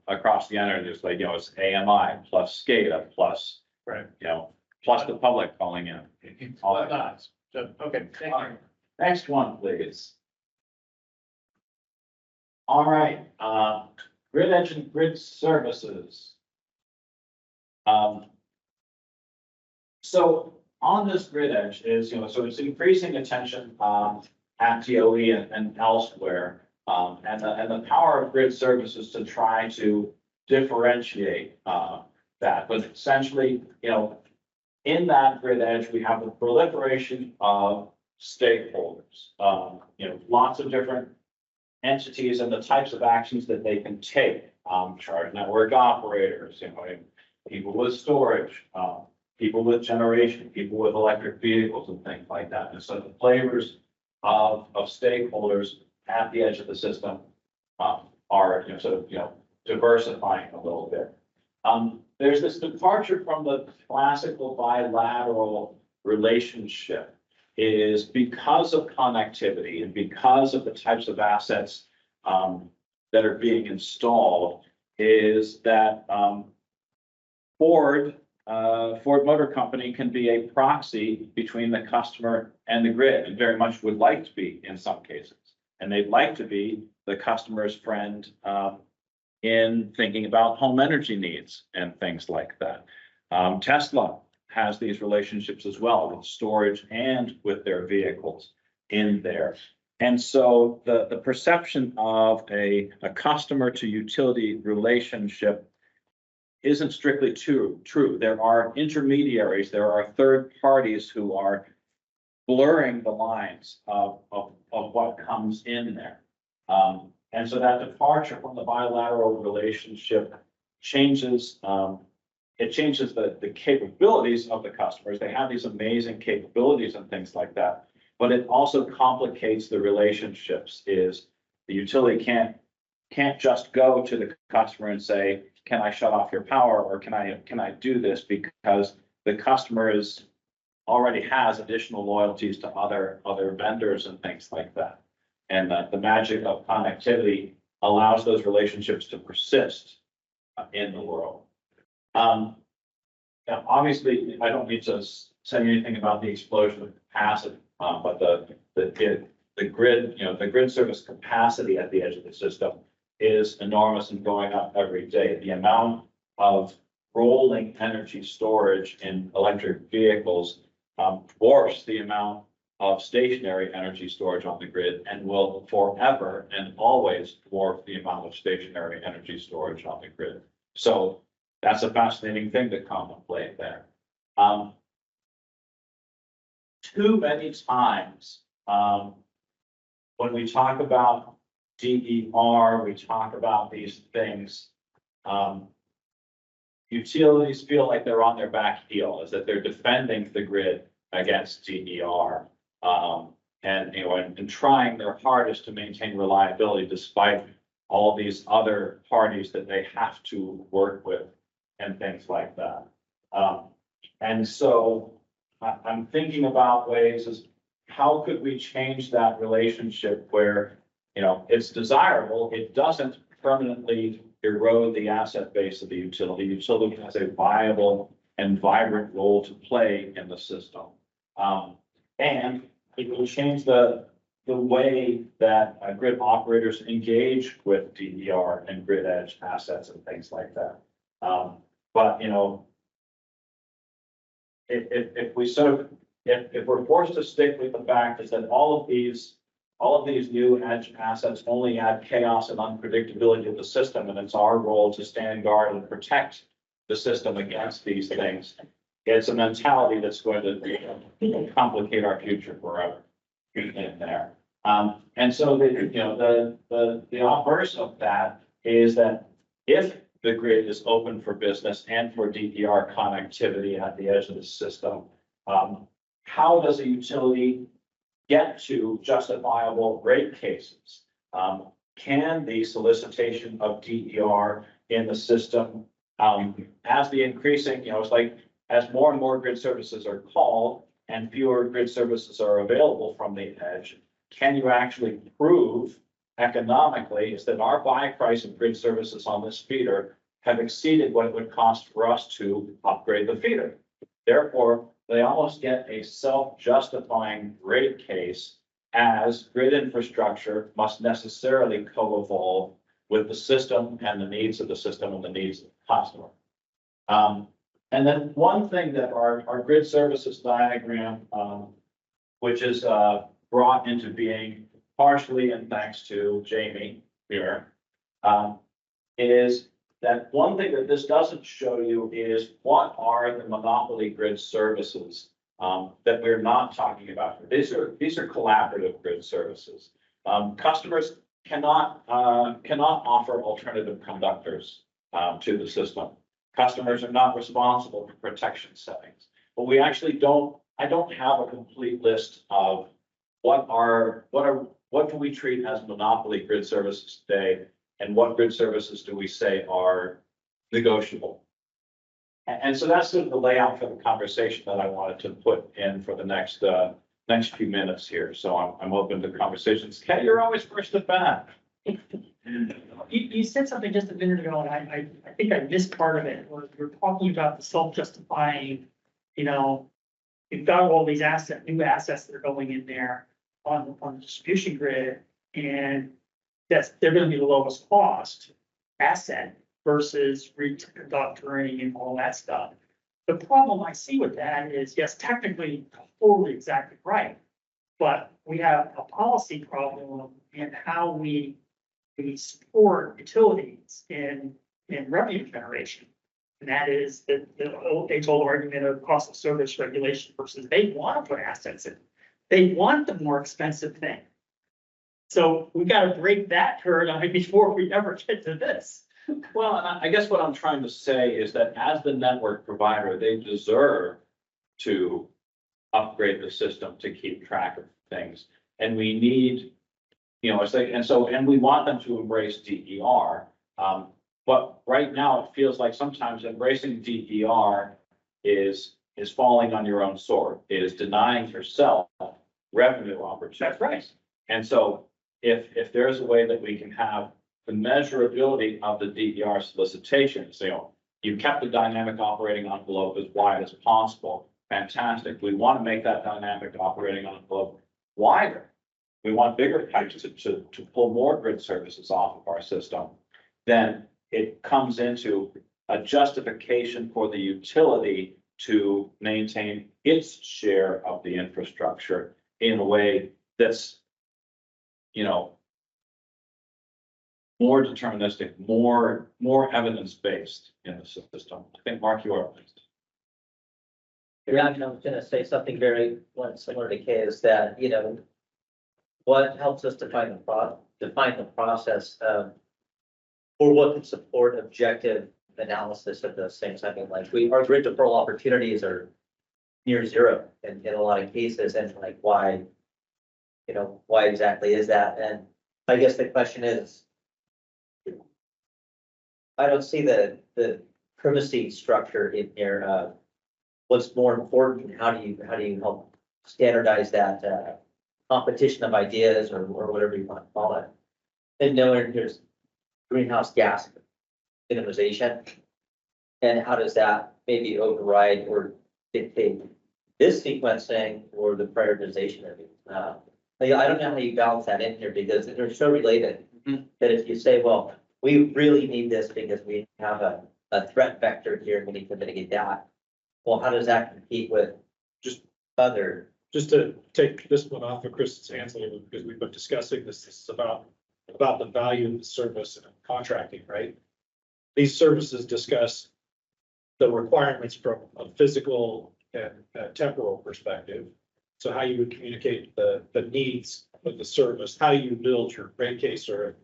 across the energy. It's like, it's AMI plus SCADA plus, Right. plus the public calling in. All that. Nice. So, okay, thank All you. right. Next one, please. All right, grid edge and grid services. So on this grid edge is, so it's increasing attention, at DOE and elsewhere. And the power of grid services to try to differentiate, that, but essentially, in that grid edge, we have the proliferation of stakeholders, lots of different entities and the types of actions that they can take, charge network operators, people with storage, people with generation, people with electric vehicles and things like that. And so the flavors of stakeholders at the edge of the system, are, diversifying a little bit. There's this departure from the classical bilateral relationship is because of connectivity and because of the types of assets that are being installed, is that Ford Motor Company can be a proxy between the customer and the grid, and very much would like to be in some cases. And they'd like to be the customer's friend in thinking about home energy needs and things like that. Tesla has these relationships as well with storage and with their vehicles in there. And so the perception of a customer to utility relationship isn't strictly true. There are intermediaries, there are third parties who are blurring the lines of what comes in there. And so that departure from the bilateral relationship changes, it changes the capabilities of the customers. They have these amazing capabilities and things like that, but it also complicates the relationships. Is the utility can't just go to the customer and say, can I shut off your power, or can I do this, because the customer already has additional loyalties to other vendors and things like that. And the magic of connectivity allows those relationships to persist in the world. Now, obviously, I don't need to say anything about the explosion of capacity, but the grid, the grid service capacity at the edge of the system is enormous and going up every day. The amount of rolling energy storage in electric vehicles dwarfs the amount of stationary energy storage on the grid, and will forever and always dwarf the amount of stationary energy storage on the grid. So that's a fascinating thing to contemplate there. Too many times, when we talk about DER, we talk about these things, utilities feel like they're on their back heel, is that they're defending the grid against DER. And trying their hardest to maintain reliability despite all these other parties that they have to work with and things like that. And so I'm thinking about ways as how could we change that relationship where, it's desirable, it doesn't permanently erode the asset base of the utility. Utility has a viable and vibrant role to play in the system. And it will change the way that grid operators engage with DER and grid edge assets and things like that. But if we if we're forced to stick with the fact is that all of these new edge assets only add chaos and unpredictability to the system, and it's our role to stand guard and protect the system against these things. It's a mentality that's going to complicate our future forever in there. And so the obverse of that is that if the grid is open for business and for DER connectivity at the edge of the system, how does a utility get to justifiable rate cases? can the solicitation of DER in the system, as the increasing, it's like as more and more grid services are called and fewer grid services are available from the edge, can you actually prove economically is that our buy price of grid services on this feeder have exceeded what it would cost for us to upgrade the feeder? Therefore, they almost get a self-justifying rate case as grid infrastructure must necessarily co-evolve with the system and the needs of the system and the needs of the customer. And then one thing that our grid services diagram, which is brought into being partially and thanks to Jamie here, is that one thing that this doesn't show you is what are the monopoly grid services that we're not talking about. These are collaborative grid services. Customers cannot offer alternative conductors to the system. Customers are not responsible for protection settings. But we actually I don't have a complete list of what do we treat as monopoly grid services today, and what grid services do we say are negotiable. And so that's sort of the layout for the conversation that I wanted to put in for the next few minutes here. So I'm open to conversations. Ken, you're always first at bat. You said something just a minute ago, and I think I missed part of it, where you're talking about the self-justifying, you've got all these new assets that are going in there on the distribution grid, and they're gonna be the lowest cost asset versus reconductoring and all that stuff. The problem I see with that is, yes, technically, totally exactly right, but we have a policy problem in how we support utilities in revenue generation. And that is the age-old argument of cost of service regulation versus they want to put assets in. They want the more expensive thing. So we got to break that paradigm before we ever get to this. Well, and I guess what I'm trying to say is that as the network provider, they deserve to upgrade the system to keep track of things. And we need, and we want them to embrace DER. But right now it feels like sometimes embracing DER is falling on your own sword. It is denying yourself revenue opportunities. That's right. And so if there's a way that we can have the measurability of the DER solicitations, you kept the dynamic operating envelope as wide as possible. Fantastic. We want to make that dynamic operating envelope wider. We want bigger pipes to pull more grid services off of our system. Then it comes into a justification for the utility to maintain its share of the infrastructure in a way that's, more deterministic, more evidence-based in the system. I think, Mark, you are pleased. Yeah, I was gonna say something very similar to Kay, is that, what helps us define the process or what can support objective analysis of those things. I mean, like our grid deferral opportunities are near zero in a lot of cases, and like why exactly is that? And I guess the question is, I don't see the privacy structure in here. What's more important? How do you help standardize that competition of ideas or whatever you want to call it? And knowing there's greenhouse gas minimization, and how does that maybe override or dictate this sequencing or the prioritization of it? I don't know how you balance that in here, because they're so related that if you say, well, we really need this because we have a threat vector here and we need to mitigate that. Well, how does that compete with Just to take this one off of Chris's hands a little bit, because we've been discussing this is about the value of the service and contracting, right? These services discuss the requirements from a physical and temporal perspective. So how you would communicate the needs of the service, how you build your rate case or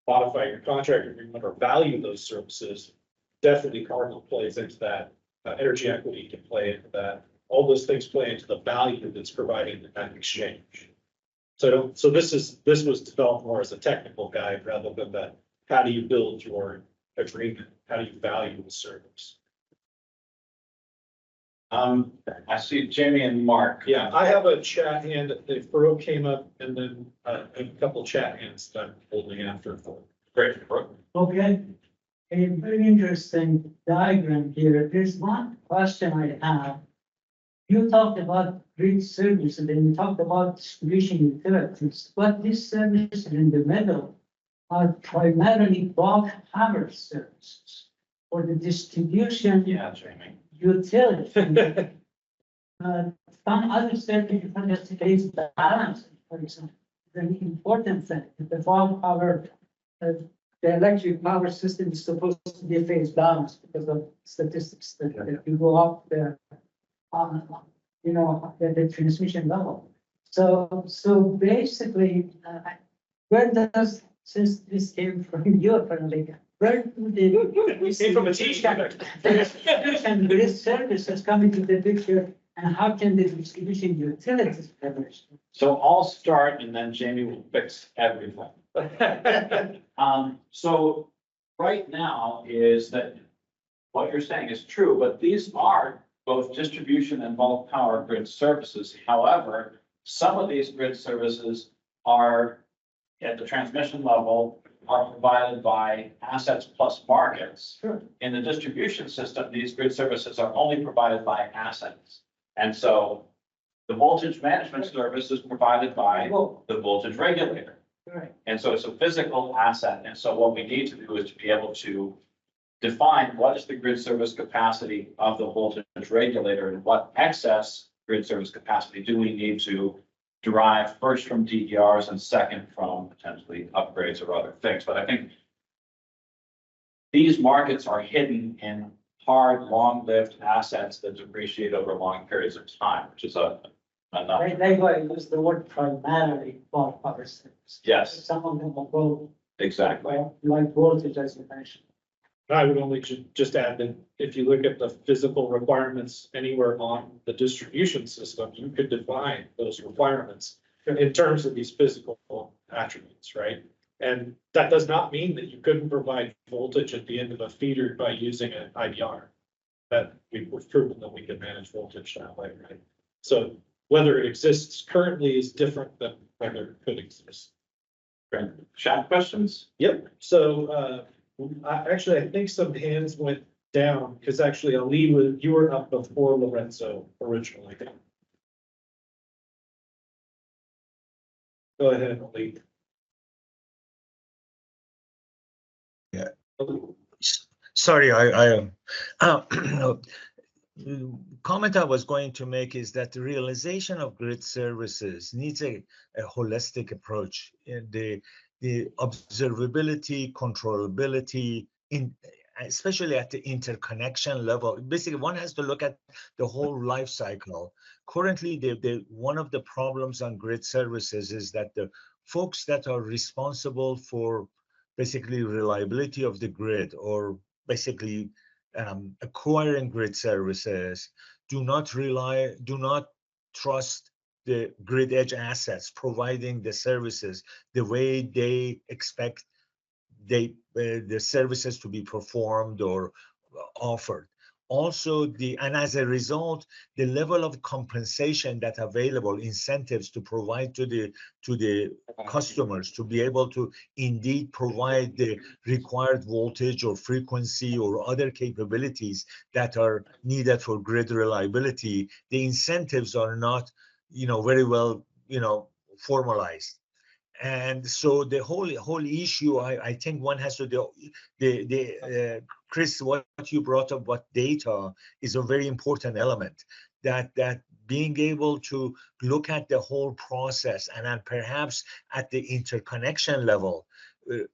modify your contract agreement or value those services. Definitely carbon plays into that. Energy equity can play into that. All those things play into the value that's provided in that exchange. So this was developed more as a technical guide rather than that, how do you build your agreement? How do you value the service? I see Jamie and Mark. Yeah, I have a chat hand, if Baruch came up, and then a couple chat hands that I'm holding after. Great, Brooke. Okay, a very interesting diagram here. There's one question I have. You talked about grid service and then you talked about distribution utilities, but these services in the middle are primarily bulk power services for the distribution Yeah, Jamie. utility. Some other services, such as base balance, for example, is an important thing. The bulk power, the electric power system is supposed to be phase balanced because of statistics that if you go up the, the transmission level. So basically, where does, since this came from you apparently, where do the Came from a t-shirt. distribution grid services come into the picture, and how can the distribution utilities leverage? So I'll start and then Jamie will fix everything. So right now is that what you're saying is true, but these are both distribution and bulk power grid services. However, some of these grid services are at the transmission level are provided by assets plus markets. Sure. In the distribution system, these grid services are only provided by assets. And so the voltage management service is provided by the voltage regulator. Right. And so it's a physical asset. And so what we need to do is to be able to define what is the grid service capacity of the voltage regulator and what excess grid service capacity do we need to derive first from DERs and second from potentially upgrades or other things. But I think these markets are hidden in hard, long-lived assets that depreciate over long periods of time, which is enough. That's why I use the word primarily bulk power service. Yes, Some of them are both, exactly. like voltage, as you mentioned. I would only just add that if you look at the physical requirements anywhere on the distribution system, you could define those requirements in terms of these physical attributes, right? And that does not mean that you couldn't provide voltage at the end of a feeder by using an IDR. That we've proven that we can manage voltage that way, right? So whether it exists currently is different than whether it could exist. Great. Chat questions? Yep, so I think some hands went down, because actually Ali, you were up before Lorenzo originally. Go ahead, Ali. Yeah. Sorry, I comment I was going to make is that the realization of grid services needs a holistic approach. The observability, controllability, especially at the interconnection level. Basically, one has to look at the whole life cycle. Currently, one of the problems on grid services is that the folks that are responsible for basically reliability of the grid, or basically acquiring grid services, do not trust the grid edge assets providing the services the way they expect the services to be performed or offered. Also, and as a result, the level of compensation that available, incentives to provide to the customers to be able to indeed provide the required voltage or frequency or other capabilities that are needed for grid reliability, the incentives are not, very well, formalized. And so the whole issue, I think one has to do, Chris, what you brought up, what data is a very important element, that being able to look at the whole process and then perhaps at the interconnection level,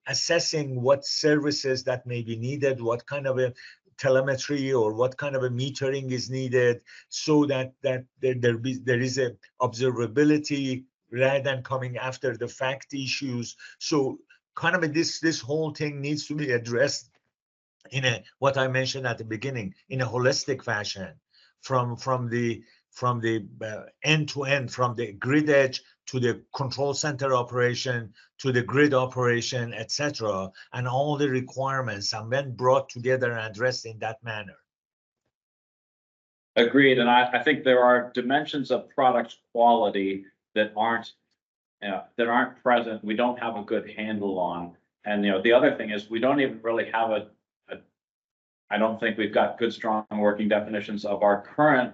assessing what services that may be needed, what kind of a telemetry or what kind of a metering is needed, so that there is a observability rather than coming after the fact issues. So kind of this whole thing needs to be addressed in what I mentioned at the beginning, in a holistic fashion, from the end to end, from the grid edge to the control center operation, to the grid operation, etc., and all the requirements, and when brought together and addressed in that manner. Agreed, and I think there are dimensions of product quality that aren't present, we don't have a good handle on. And, the other thing is, we don't even really have I don't think we've got good, strong working definitions of our current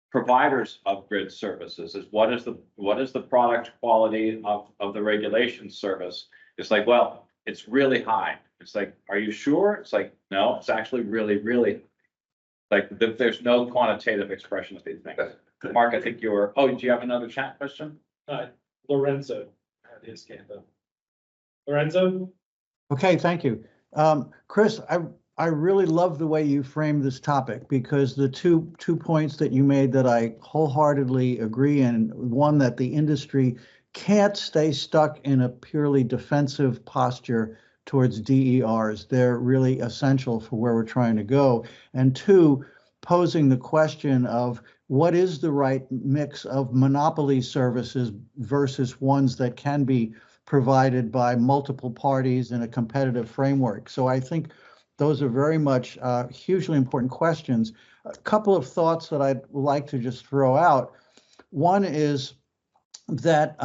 providers of grid services. Is what is the product quality of the regulation service? It's like, well, it's really high. It's like, are you sure? It's like, no, it's actually really, really, like, there's no quantitative expression of these things. Mark, I think do you have another chat question? Lorenzo had his hand up. Lorenzo? Okay, thank you. Chris, I really love the way you framed this topic, because the two points that you made that I wholeheartedly agree in, one, that the industry can't stay stuck in a purely defensive posture towards DERs. They're really essential for where we're trying to go. And two, posing the question of what is the right mix of monopoly services versus ones that can be provided by multiple parties in a competitive framework. So I think those are very much hugely important questions. A couple of thoughts that I'd like to just throw out. One is that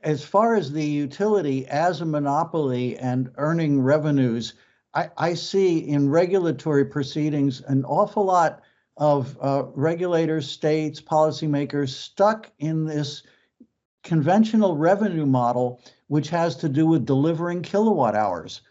as far as the utility as a monopoly and earning revenues, I see in regulatory proceedings an awful lot of regulators, states, policymakers stuck in this conventional revenue model, which has to do with delivering kilowatt hours.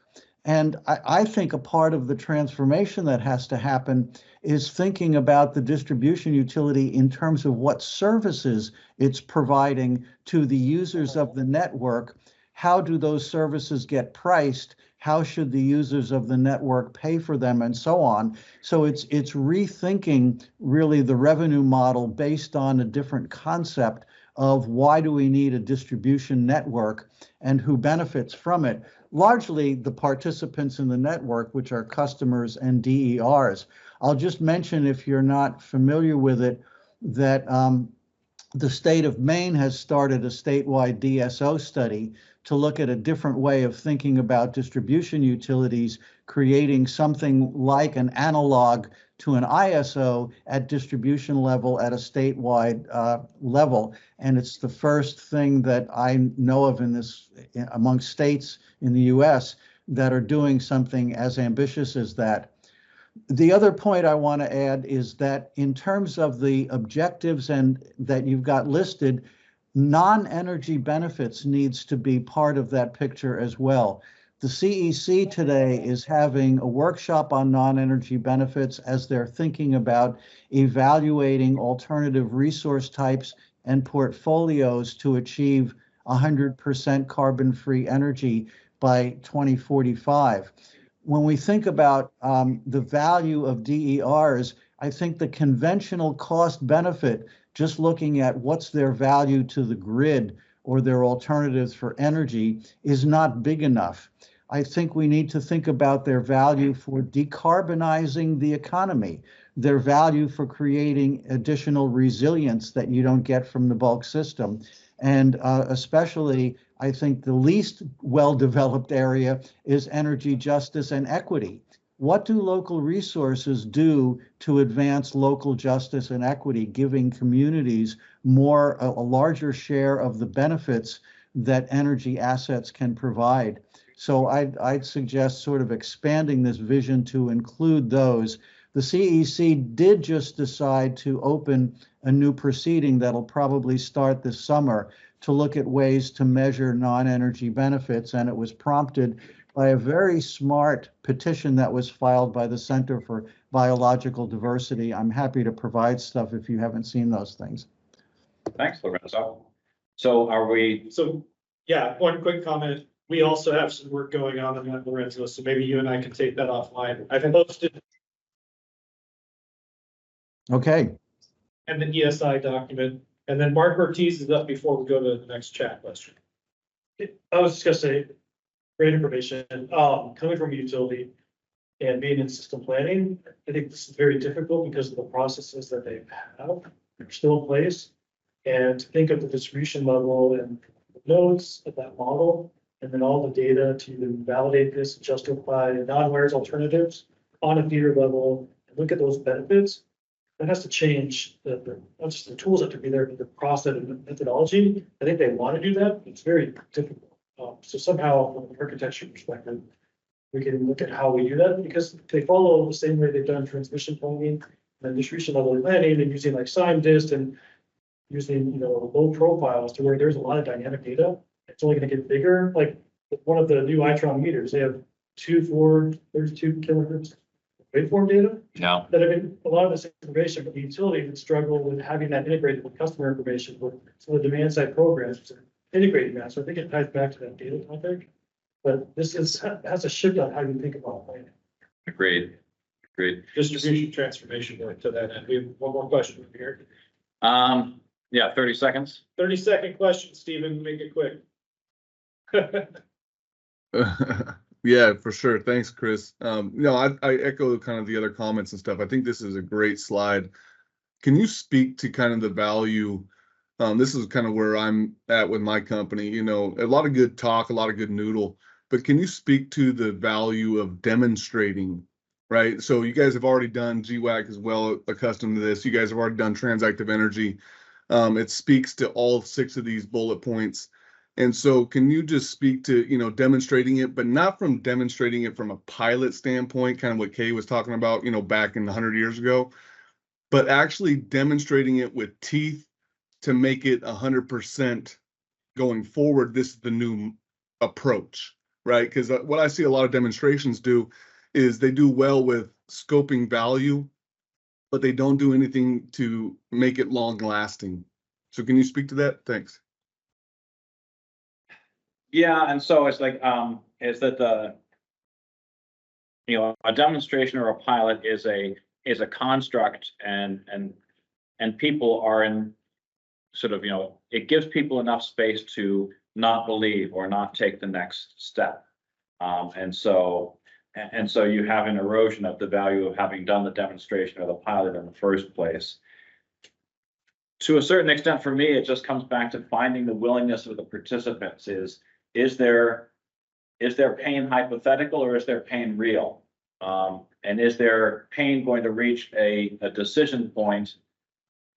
And I think a part of the transformation that has to happen is thinking about the distribution utility in terms of what services it's providing to the users of the network. How do those services get priced? How should the users of the network pay for them, and so on? So it's rethinking really the revenue model based on a different concept of why do we need a distribution network and who benefits from it. Largely the participants in the network, which are customers and DERs. I'll just mention, if you're not familiar with it, that the state of Maine has started a statewide DSO study to look at a different way of thinking about distribution utilities, creating something like an analog to an ISO at distribution level at a statewide level. And it's the first thing that I know of among states in the US that are doing something as ambitious as that. The other point I want to add is that in terms of the objectives and that you've got listed, non-energy benefits needs to be part of that picture as well. The CEC today is having a workshop on non-energy benefits as they're thinking about evaluating alternative resource types and portfolios to achieve 100% carbon-free energy by 2045. When we think about the value of DERs, I think the conventional cost benefit, just looking at what's their value to the grid or their alternatives for energy, is not big enough. I think we need to think about their value for decarbonizing the economy, their value for creating additional resilience that you don't get from the bulk system. And especially, I think the least well-developed area is energy justice and equity. What do local resources do to advance local justice and equity, giving communities a larger share of the benefits that energy assets can provide? So I'd suggest sort of expanding this vision to include those. The CEC did just decide to open a new proceeding that'll probably start this summer to look at ways to measure non-energy benefits, and it was prompted by a very smart petition that was filed by the Center for Biological Diversity. I'm happy to provide stuff if you haven't seen those things. Thanks, Lorenzo. So are we? So yeah, one quick comment. We also have some work going on that, Lorenzo, so maybe you and I can take that offline. I've posted. Okay. And the ESI document, and then Mark Ortiz is up before we go to the next chat question. I was just gonna say, great information, coming from a utility and being in system planning, I think this is very difficult because of the processes that they have, they're still in place. And to think of the distribution level and the nodes of that model, and then all the data to even validate this, justify non-wires alternatives on a feeder level, and look at those benefits. That has to change not just the tools have to be there, but the process and methodology. I think they want to do that. It's very difficult. So somehow, from an architecture perspective, we can look at how we do that, because they follow the same way they've done transmission planning and distribution level planning, and using like sign dist and using, low profiles to where there's a lot of dynamic data. It's only going to get bigger. Like one of the new Itron meters, they have 32 kilohertz waveform data. No. That have been a lot of this information, but the utility would struggle with having that integrated with customer information, with some of the demand side programs integrating that. So I think it ties back to that data topic. But this has a shift on how you think about planning. Agreed. Distribution transformation work to that end. We have one more question over here. Yeah, 30 seconds. 30-second question, Stephen, make it quick. Yeah, for sure. Thanks, Chris. I echo kind of the other comments and stuff. I think this is a great slide. Can you speak to kind of the value? This is kind of where I'm at with my company. A lot of good talk, a lot of good noodle, but can you speak to the value of demonstrating, right? So you guys have already done GWAC as well, accustomed to this. You guys have already done transactive energy. It speaks to all 6 of these bullet points. And so can you just speak to, demonstrating it, but not from demonstrating it from a pilot standpoint, kind of what Kay was talking about, back in 100 years ago, but actually demonstrating it with teeth to make it 100% going forward. This is the new approach, right? Because what I see a lot of demonstrations do is they do well with scoping value, but they don't do anything to make it long lasting. So can you speak to that? Thanks. Yeah, and so it's like, is that a demonstration or a pilot is a construct, and people are in sort of, it gives people enough space to not believe or not take the next step. And so you have an erosion of the value of having done the demonstration or the pilot in the first place. To a certain extent, for me, it just comes back to finding the willingness of the participants. Is their pain hypothetical, or is their pain real? And is their pain going to reach a decision point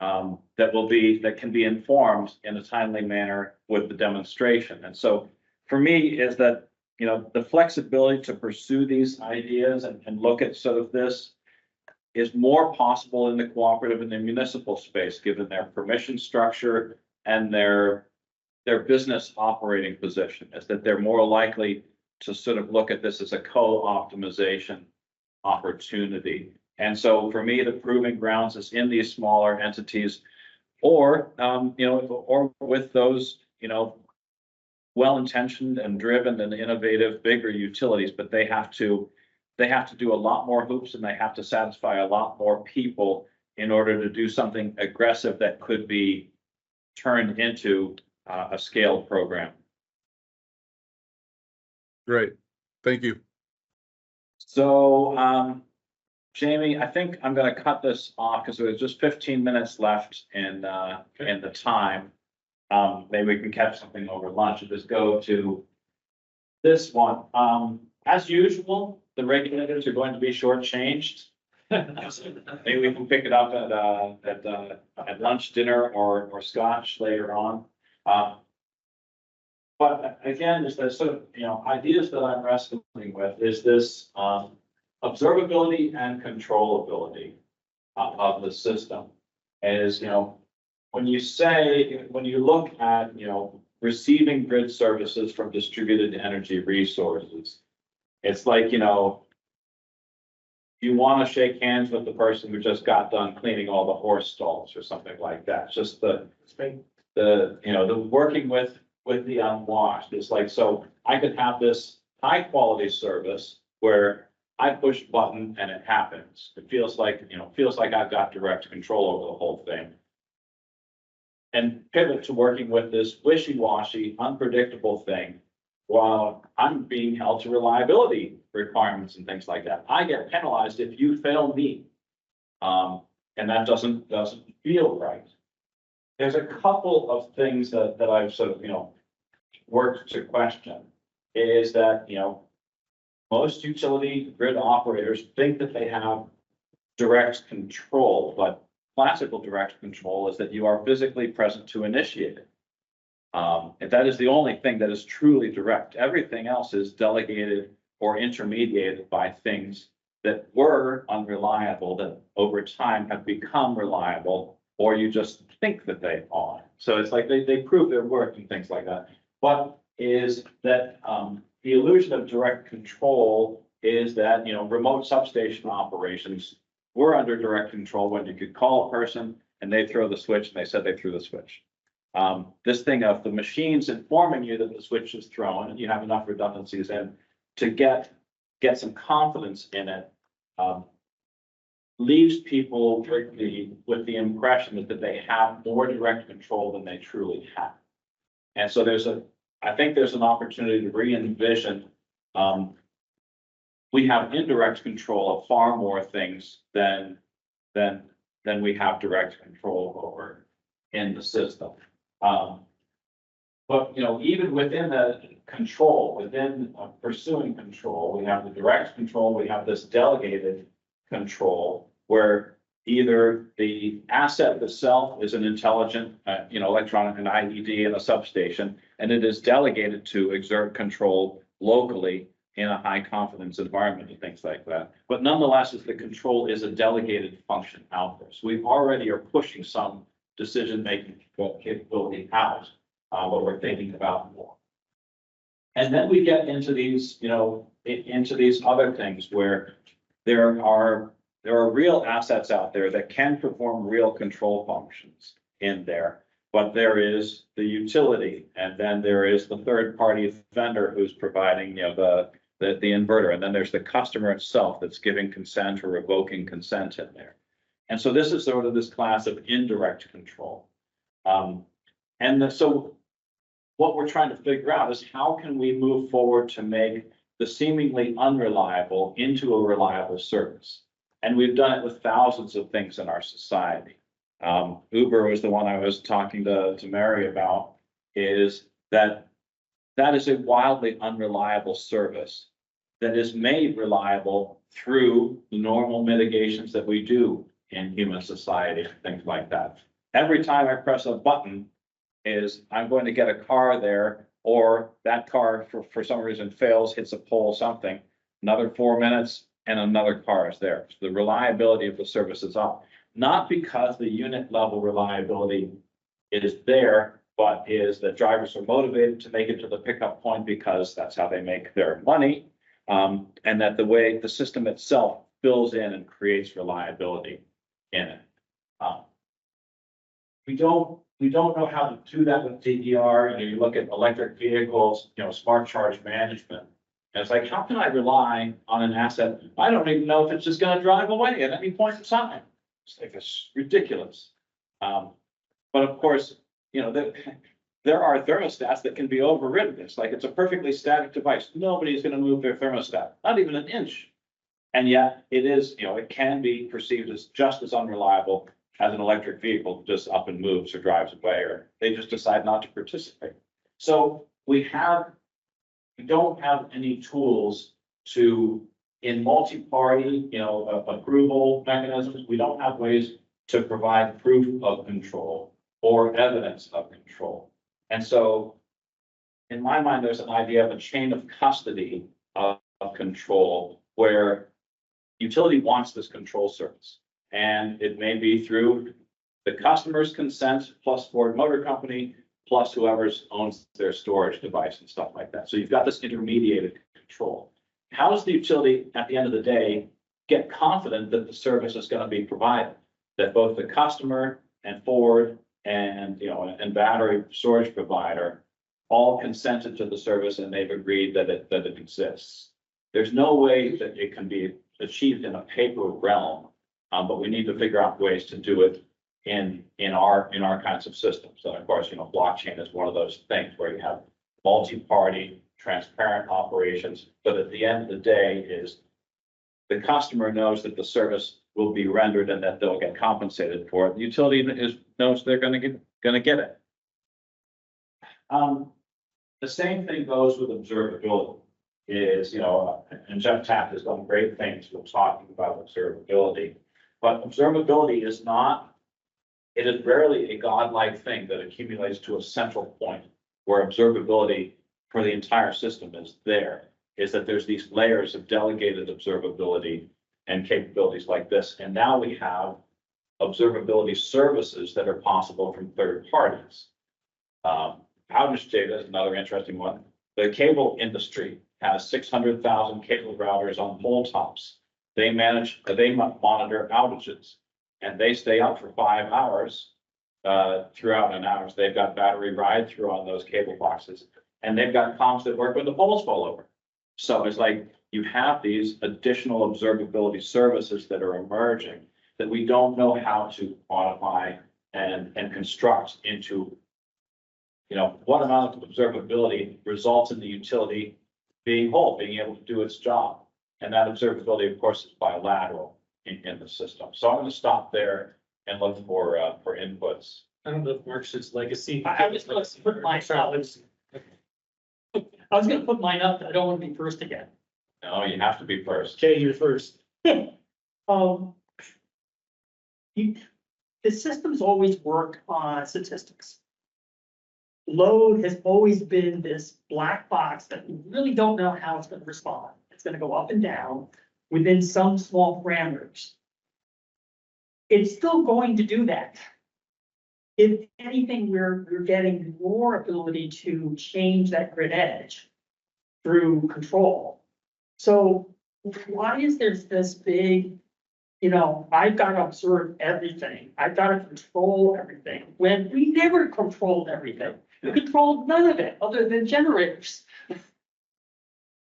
that can be informed in a timely manner with the demonstration? And so for me is that, the flexibility to pursue these ideas and look at sort of this is more possible in the cooperative and the municipal space, given their permission structure and their business operating position, is that they're more likely to sort of look at this as a co-optimization opportunity. And so for me, the proving grounds is in these smaller entities, or or with those, well-intentioned and driven and innovative bigger utilities, but they have to do a lot more hoops, and they have to satisfy a lot more people in order to do something aggressive that could be turned into a scaled program. Great. Thank you. So, Jamie, I think I'm going to cut this off because there's just 15 minutes left in the time. Maybe we can catch something over lunch and just go to this one. As usual, the regulators are going to be shortchanged. Maybe we can pick it up at lunch, dinner, or scotch later on. But again, is the sort of ideas that I'm wrestling with is this observability and controllability of the system. Is when you look at receiving grid services from distributed energy resources, it's like you want to shake hands with the person who just got done cleaning all the horse stalls or something like that. Just the working with the unwashed. It's like, so I could have this high quality service where I push a button and it happens. It feels like I've got direct control over the whole thing. And pivot to working with this wishy-washy, unpredictable thing while I'm being held to reliability requirements and things like that. I get penalized if you fail me. And that doesn't feel right. there's a couple of things that I've sort of, worked to question. Is that, most utility grid operators think that they have direct control, but classical direct control is that you are physically present to initiate it. And that is the only thing that is truly direct. Everything else is delegated or intermediated by things that were unreliable, that over time have become reliable, or you just think that they are. So it's like they prove their worth and things like that. What is that the illusion of direct control is that, remote substation operations were under direct control when you could call a person and they throw the switch, and they said they threw the switch. This thing of the machines informing you that the switch is thrown and you have enough redundancies in to get some confidence in it, leaves people with the impression that they have more direct control than they truly have. And so I think there's an opportunity to re-envision. We have indirect control of far more things than we have direct control over in the system. But, even within the control, within pursuing control, we have the direct control, we have this delegated control where either the asset itself is an intelligent, electronic, an IED in a substation, and it is delegated to exert control locally in a high confidence environment and things like that. But nonetheless, the control is a delegated function out there. So we already are pushing some decision-making capability out, but we're thinking about more. And then we get into these, into these other things where there are real assets out there that can perform real control functions in there. But there is the utility, and then there is the third-party vendor who's providing, the inverter, and then there's the customer itself that's giving consent or revoking consent in there. And so this is sort of this class of indirect control. So what we're trying to figure out is how can we move forward to make the seemingly unreliable into a reliable service? And we've done it with thousands of things in our society. Uber was the one I was talking to Mary about, is that is a wildly unreliable service that is made reliable through the normal mitigations that we do in human society and things like that. Every time I press a button is I'm going to get a car there, or that car for some reason fails, hits a pole, something, another 4 minutes and another car is there. So the reliability of the service is up, not because the unit level reliability is there, but is that drivers are motivated to make it to the pickup point because that's how they make their money. And that the way the system itself fills in and creates reliability in it. We don't know how to do that with DER. You look at electric vehicles, smart charge management. And it's like, how can I rely on an asset? I don't even know if it's just going to drive away at any point in time. It's like, it's ridiculous. But of course, there are thermostats that can be overridden. It's like, it's a perfectly static device. Nobody's going to move their thermostat, not even an inch. And yet it is, it can be perceived as just as unreliable as an electric vehicle just up and moves or drives away, or they just decide not to participate. So we don't have any tools to, in multi-party, approval mechanisms, we don't have ways to provide proof of control or evidence of control. And so in my mind, there's an idea of a chain of custody of control where utility wants this control service. And it may be through the customer's consent plus Ford Motor Company, plus whoever owns their storage device and stuff like that. So you've got this intermediated control. How does the utility, at the end of the day, get confident that the service is going to be provided? That both the customer and Ford and and battery storage provider all consented to the service and they've agreed that it exists. There's no way that it can be achieved in a paper realm, but we need to figure out ways to do it in our kinds of systems. And of course, blockchain is one of those things where you have multi-party, transparent operations. But at the end of the day, is the customer knows that the service will be rendered and that they'll get compensated for it. The utility knows they're gonna get it. The same thing goes with observability is, and Jeff Taft has done great things with talking about observability, but observability is not, it is rarely a godlike thing that accumulates to a central point where observability for the entire system is there, is that there's these layers of delegated observability and capabilities like this. And now we have observability services that are possible from third parties. Outage data is another interesting one. The cable industry has 600,000 cable routers on pole tops. They monitor outages, and they stay up for 5 hours throughout an hour. They've got battery ride through on those cable boxes, and they've got comms that work when the poles fall over. So it's like you have these additional observability services that are emerging that we don't know how to quantify and construct into, what amount of observability results in the utility being whole, being able to do its job. And that observability, of course, is bilateral in the system. So I'm going to stop there and look for inputs. I don't know if Marx's legacy. I was going to put mine up. I was going to put mine up. I don't want to be first again. No, you have to be first. Okay, you're first. The systems always work on statistics. Load has always been this black box that we really don't know how it's going to respond. It's going to go up and down within some small parameters. It's still going to do that. If anything, we're getting more ability to change that grid edge through control. So why is there this big, I've got to observe everything. I've got to control everything when we never controlled everything. We controlled none of it other than generators.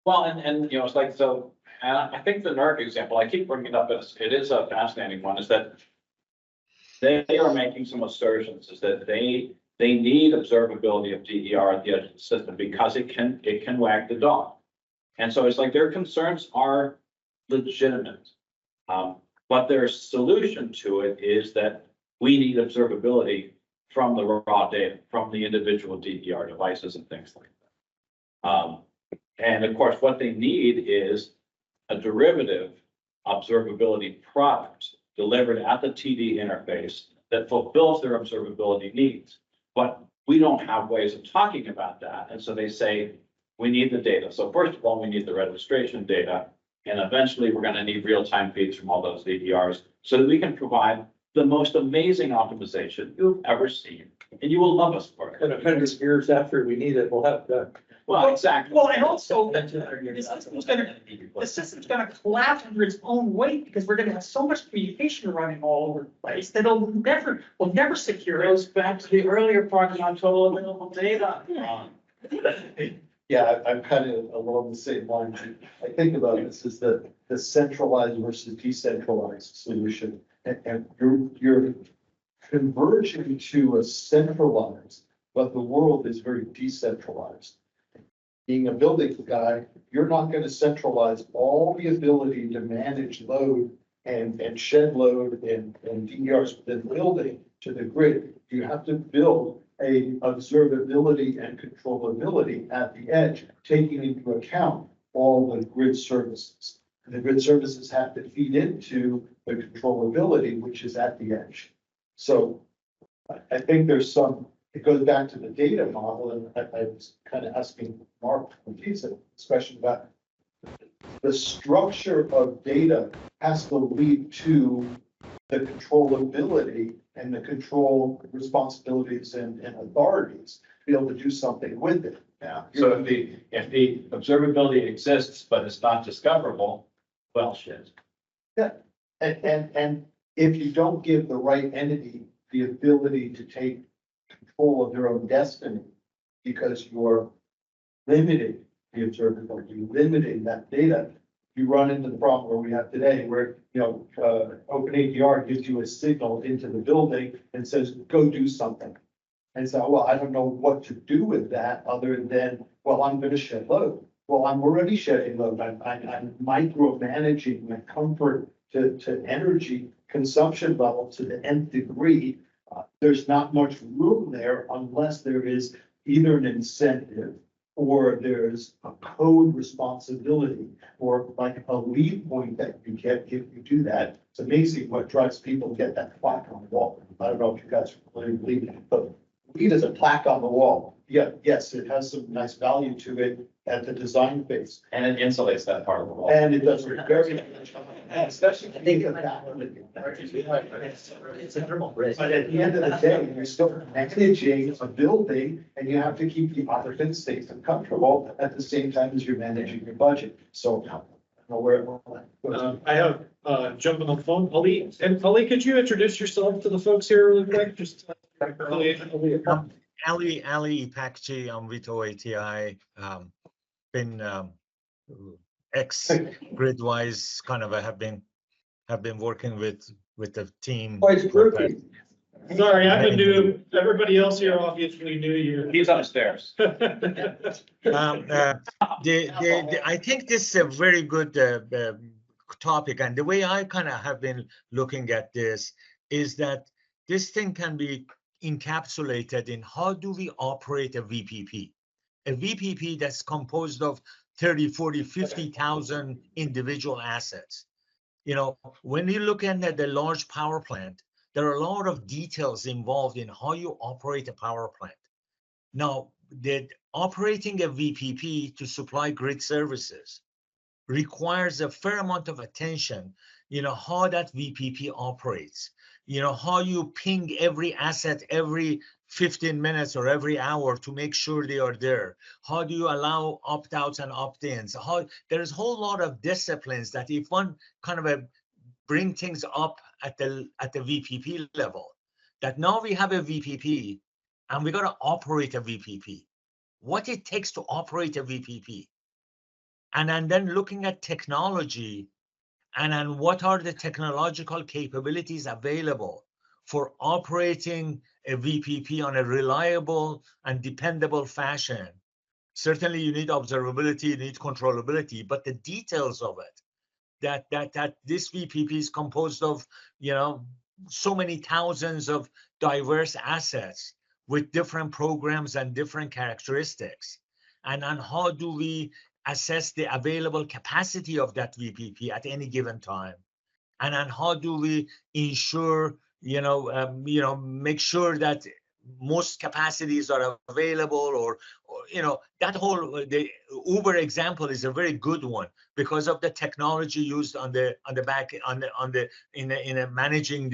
Well, and it's like, so, and I think the NERC example, I keep bringing it up, but it is a fascinating one, is that they are making some assertions is that they need observability of DER at the edge of the system because it can wag the dog. And so it's like their concerns are legitimate. But their solution to it is that we need observability from the raw data, from the individual DER devices and things like that. And of course, what they need is a derivative observability product delivered at the TD interface that fulfills their observability needs. But we don't have ways of talking about that. And so they say, we need the data. So first of all, we need the registration data. And eventually we're going to need real-time feeds from all those DERs so that we can provide the most amazing optimization you've ever seen. And you will love us for it. And 100 years after we need it, we'll have done. Well, exactly. Well, and also, the system's gonna collapse under its own weight because we're gonna have so much communication running all over the place that we'll never secure it. Goes back to the earlier part on total available data. Yeah, I'm kind of along the same lines. I think about this as the centralized versus decentralized solution. And you're converging to a centralized, but the world is very decentralized. Being a building guy, you're not going to centralize all the ability to manage load and shed load and DERs within the building to the grid. You have to build a observability and controllability at the edge, taking into account all the grid services. And the grid services have to feed into the controllability, which is at the edge. So I think there's some, it goes back to the data model, and I was kind of asking Mark when he said, especially about the structure of data has to lead to the controllability and the control responsibilities and authorities to be able to do something with it. Yeah. So if the observability exists, but it's not discoverable, well, shit. Yeah. And if you don't give the right entity the ability to take control of their own destiny, because you're limiting the observability, limiting that data, you run into the problem where we have today, where, OpenADR gives you a signal into the building and says, go do something. And so, well, I don't know what to do with that other than, well, I'm going to shed load. Well, I'm already shedding load. I'm micromanaging my comfort to energy consumption level to the nth degree, there's not much room there unless there is either an incentive or there's a code responsibility or like a lead point that you get if you do that. It's amazing what drives people to get that plaque on the wall. I don't know if you guys are familiar with LEED, but LEED is a plaque on the wall. Yeah, yes, it has some nice value to it at the design phase. And it insulates that part of the wall. And it does very much, especially if you think of that. It's a thermal bridge. But at the end of the day, you're still managing a building and you have to keep the occupants safe and comfortable at the same time as you're managing your budget. So I don't know where. I have, jumping on the phone, Ali, and Ali, could you introduce yourself to the folks here really quick? Just. Ali Ipakchi, I'm with OATI, been ex-Gridwise, kind of have been working with the team. Quite groupie. Sorry, I'm the new, everybody else here obviously knew you. He's upstairs. I think this is a very good topic, and the way I kind of have been looking at this is that this thing can be encapsulated in how do we operate a VPP? A VPP that's composed of 30, 40, 50,000 individual assets. You know, when you look at the large power plant, there are a lot of details involved in how you operate a power plant. Now, operating a VPP to supply grid services requires a fair amount of attention, you know, how that VPP operates, you know, how you ping every asset every 15 minutes or every hour to make sure they are there. How do you allow opt-outs and opt-ins? There's a whole lot of disciplines that if one kind of bring things up at the VPP level, that now we have a VPP and we got to operate a VPP. What it takes to operate a VPP. And then looking at technology and then what are the technological capabilities available for operating a VPP on a reliable and dependable fashion. Certainly you need observability, you need controllability, but the details of it, that this VPP is composed of, you know, so many thousands of diverse assets with different programs and different characteristics. And how do we assess the available capacity of that VPP at any given time? And then how do we ensure, make sure that most capacities are available, or that whole, the Uber example is a very good one because of the technology used on the back in managing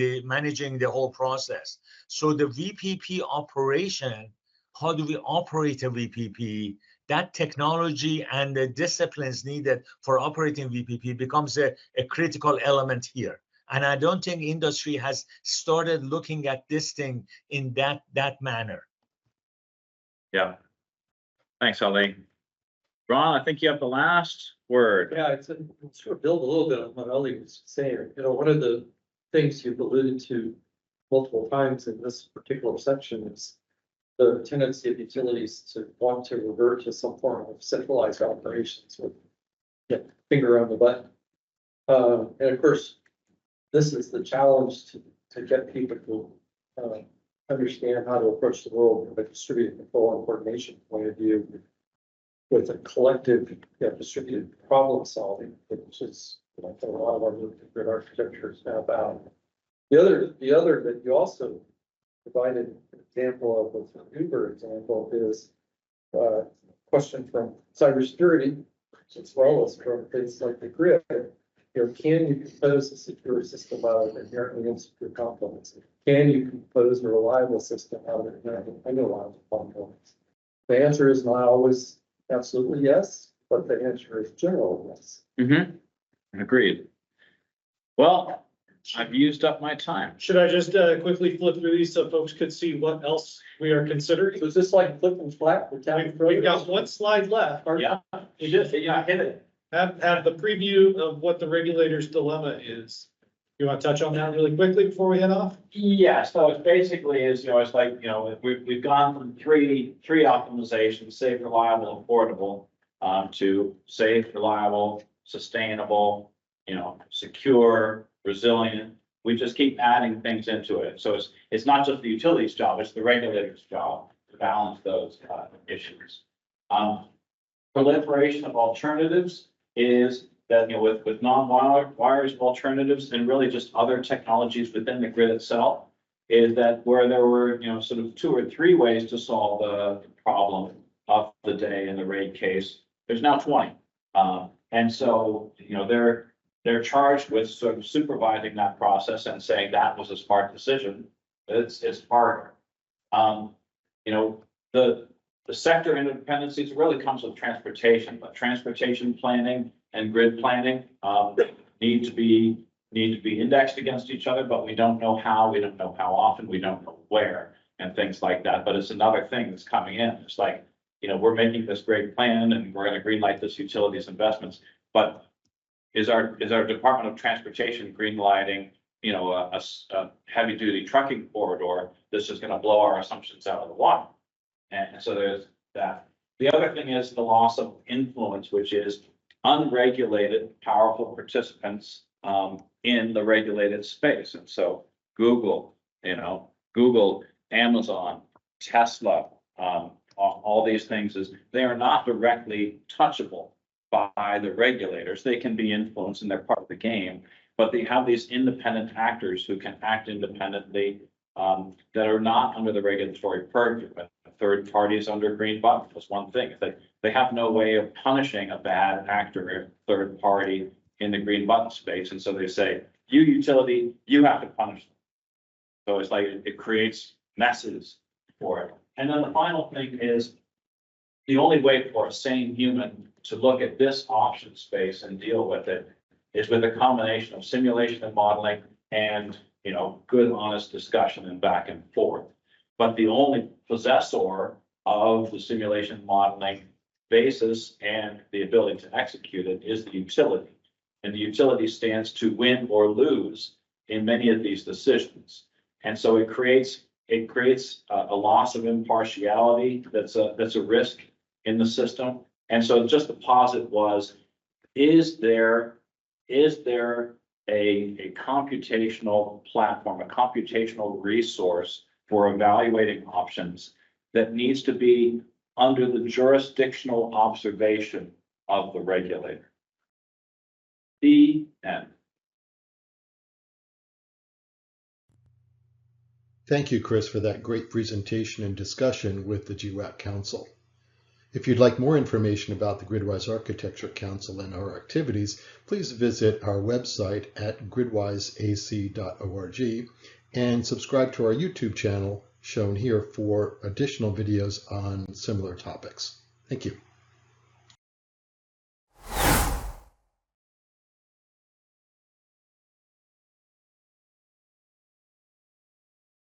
the whole process. So the VPP operation, how do we operate a VPP? That technology and the disciplines needed for operating VPP becomes a critical element here. And I don't think industry has started looking at this thing in that manner. Yeah. Thanks, Ali. Ron, I think you have the last word. Yeah, it's sort of build a little bit on what Ali was saying. You know, one of the things you've alluded to multiple times in this particular section is the tendency of utilities to want to revert to some form of centralized operations with finger on the button. And of course, this is the challenge to get people to understand how to approach the world from a distributed control and coordination point of view with a collective distributed problem solving, which is a lot of our grid architecture is now about. The other that you also provided an example of with the Uber example is a question from cybersecurity as well as from things like the grid. Can you compose a secure system out of inherently insecure components? Can you compose a reliable system out of inherently unreliable components? The answer is not always absolutely yes, but the answer is generally yes. Mm-hmm. Agreed. Well, I've used up my time. Should I just quickly flip through these so folks could see what else we are considering? So is this like flipping flat? We've got one slide left. Yeah, you just hit it. Have the preview of what the regulator's dilemma is. You want to touch on that really quickly before we head off? Yeah, so it basically is, it's like, we've gone from three optimizations: safe, reliable, affordable, to safe, reliable, sustainable, secure, resilient. We just keep adding things into it. So it's not just the utilities job, it's the regulator's job to balance those issues. Proliferation of alternatives is that, with non-wires alternatives and really just other technologies within the grid itself, is that where there were, sort of 2 or 3 ways to solve the problem of the day in the rate case, there's now 20. And so, they're charged with sort of supervising that process and saying that was a smart decision. It's harder. The sector interdependencies really comes with transportation, but transportation planning and grid planning need to be indexed against each other, but we don't know how, we don't know how often, we don't know where, and things like that. But it's another thing that's coming in. It's like, we're making this great plan and we're going to greenlight this utilities investments, but is our Department of Transportation greenlighting, a heavy duty trucking corridor that's just going to blow our assumptions out of the water? And so there's that. The other thing is the loss of influence, which is unregulated, powerful participants in the regulated space. And so Google, Amazon, Tesla, all these things they are not directly touchable by the regulators. They can be influenced and they're part of the game, but they have these independent actors who can act independently that are not under the regulatory purview. Third parties under green button was one thing. They have no way of punishing a bad actor, a third party in the green button space. And so they say, you utility, you have to punish them. So it's like it creates messes for it. And then the final thing is the only way for a sane human to look at this option space and deal with it is with a combination of simulation and modeling and, good, honest discussion and back and forth. But the only possessor of the simulation modeling basis and the ability to execute it is the utility. And the utility stands to win or lose in many of these decisions. And so it creates a loss of impartiality that's a risk in the system. And so just the posit was, is there a computational platform, a computational resource for evaluating options that needs to be under the jurisdictional observation of the regulator? The end. Thank you, Chris, for that great presentation and discussion with the GWAC Council. If you'd like more information about the Gridwise Architecture Council and our activities, please visit our website at gridwiseac.org and subscribe to our YouTube channel shown here for additional videos on similar topics. Thank you.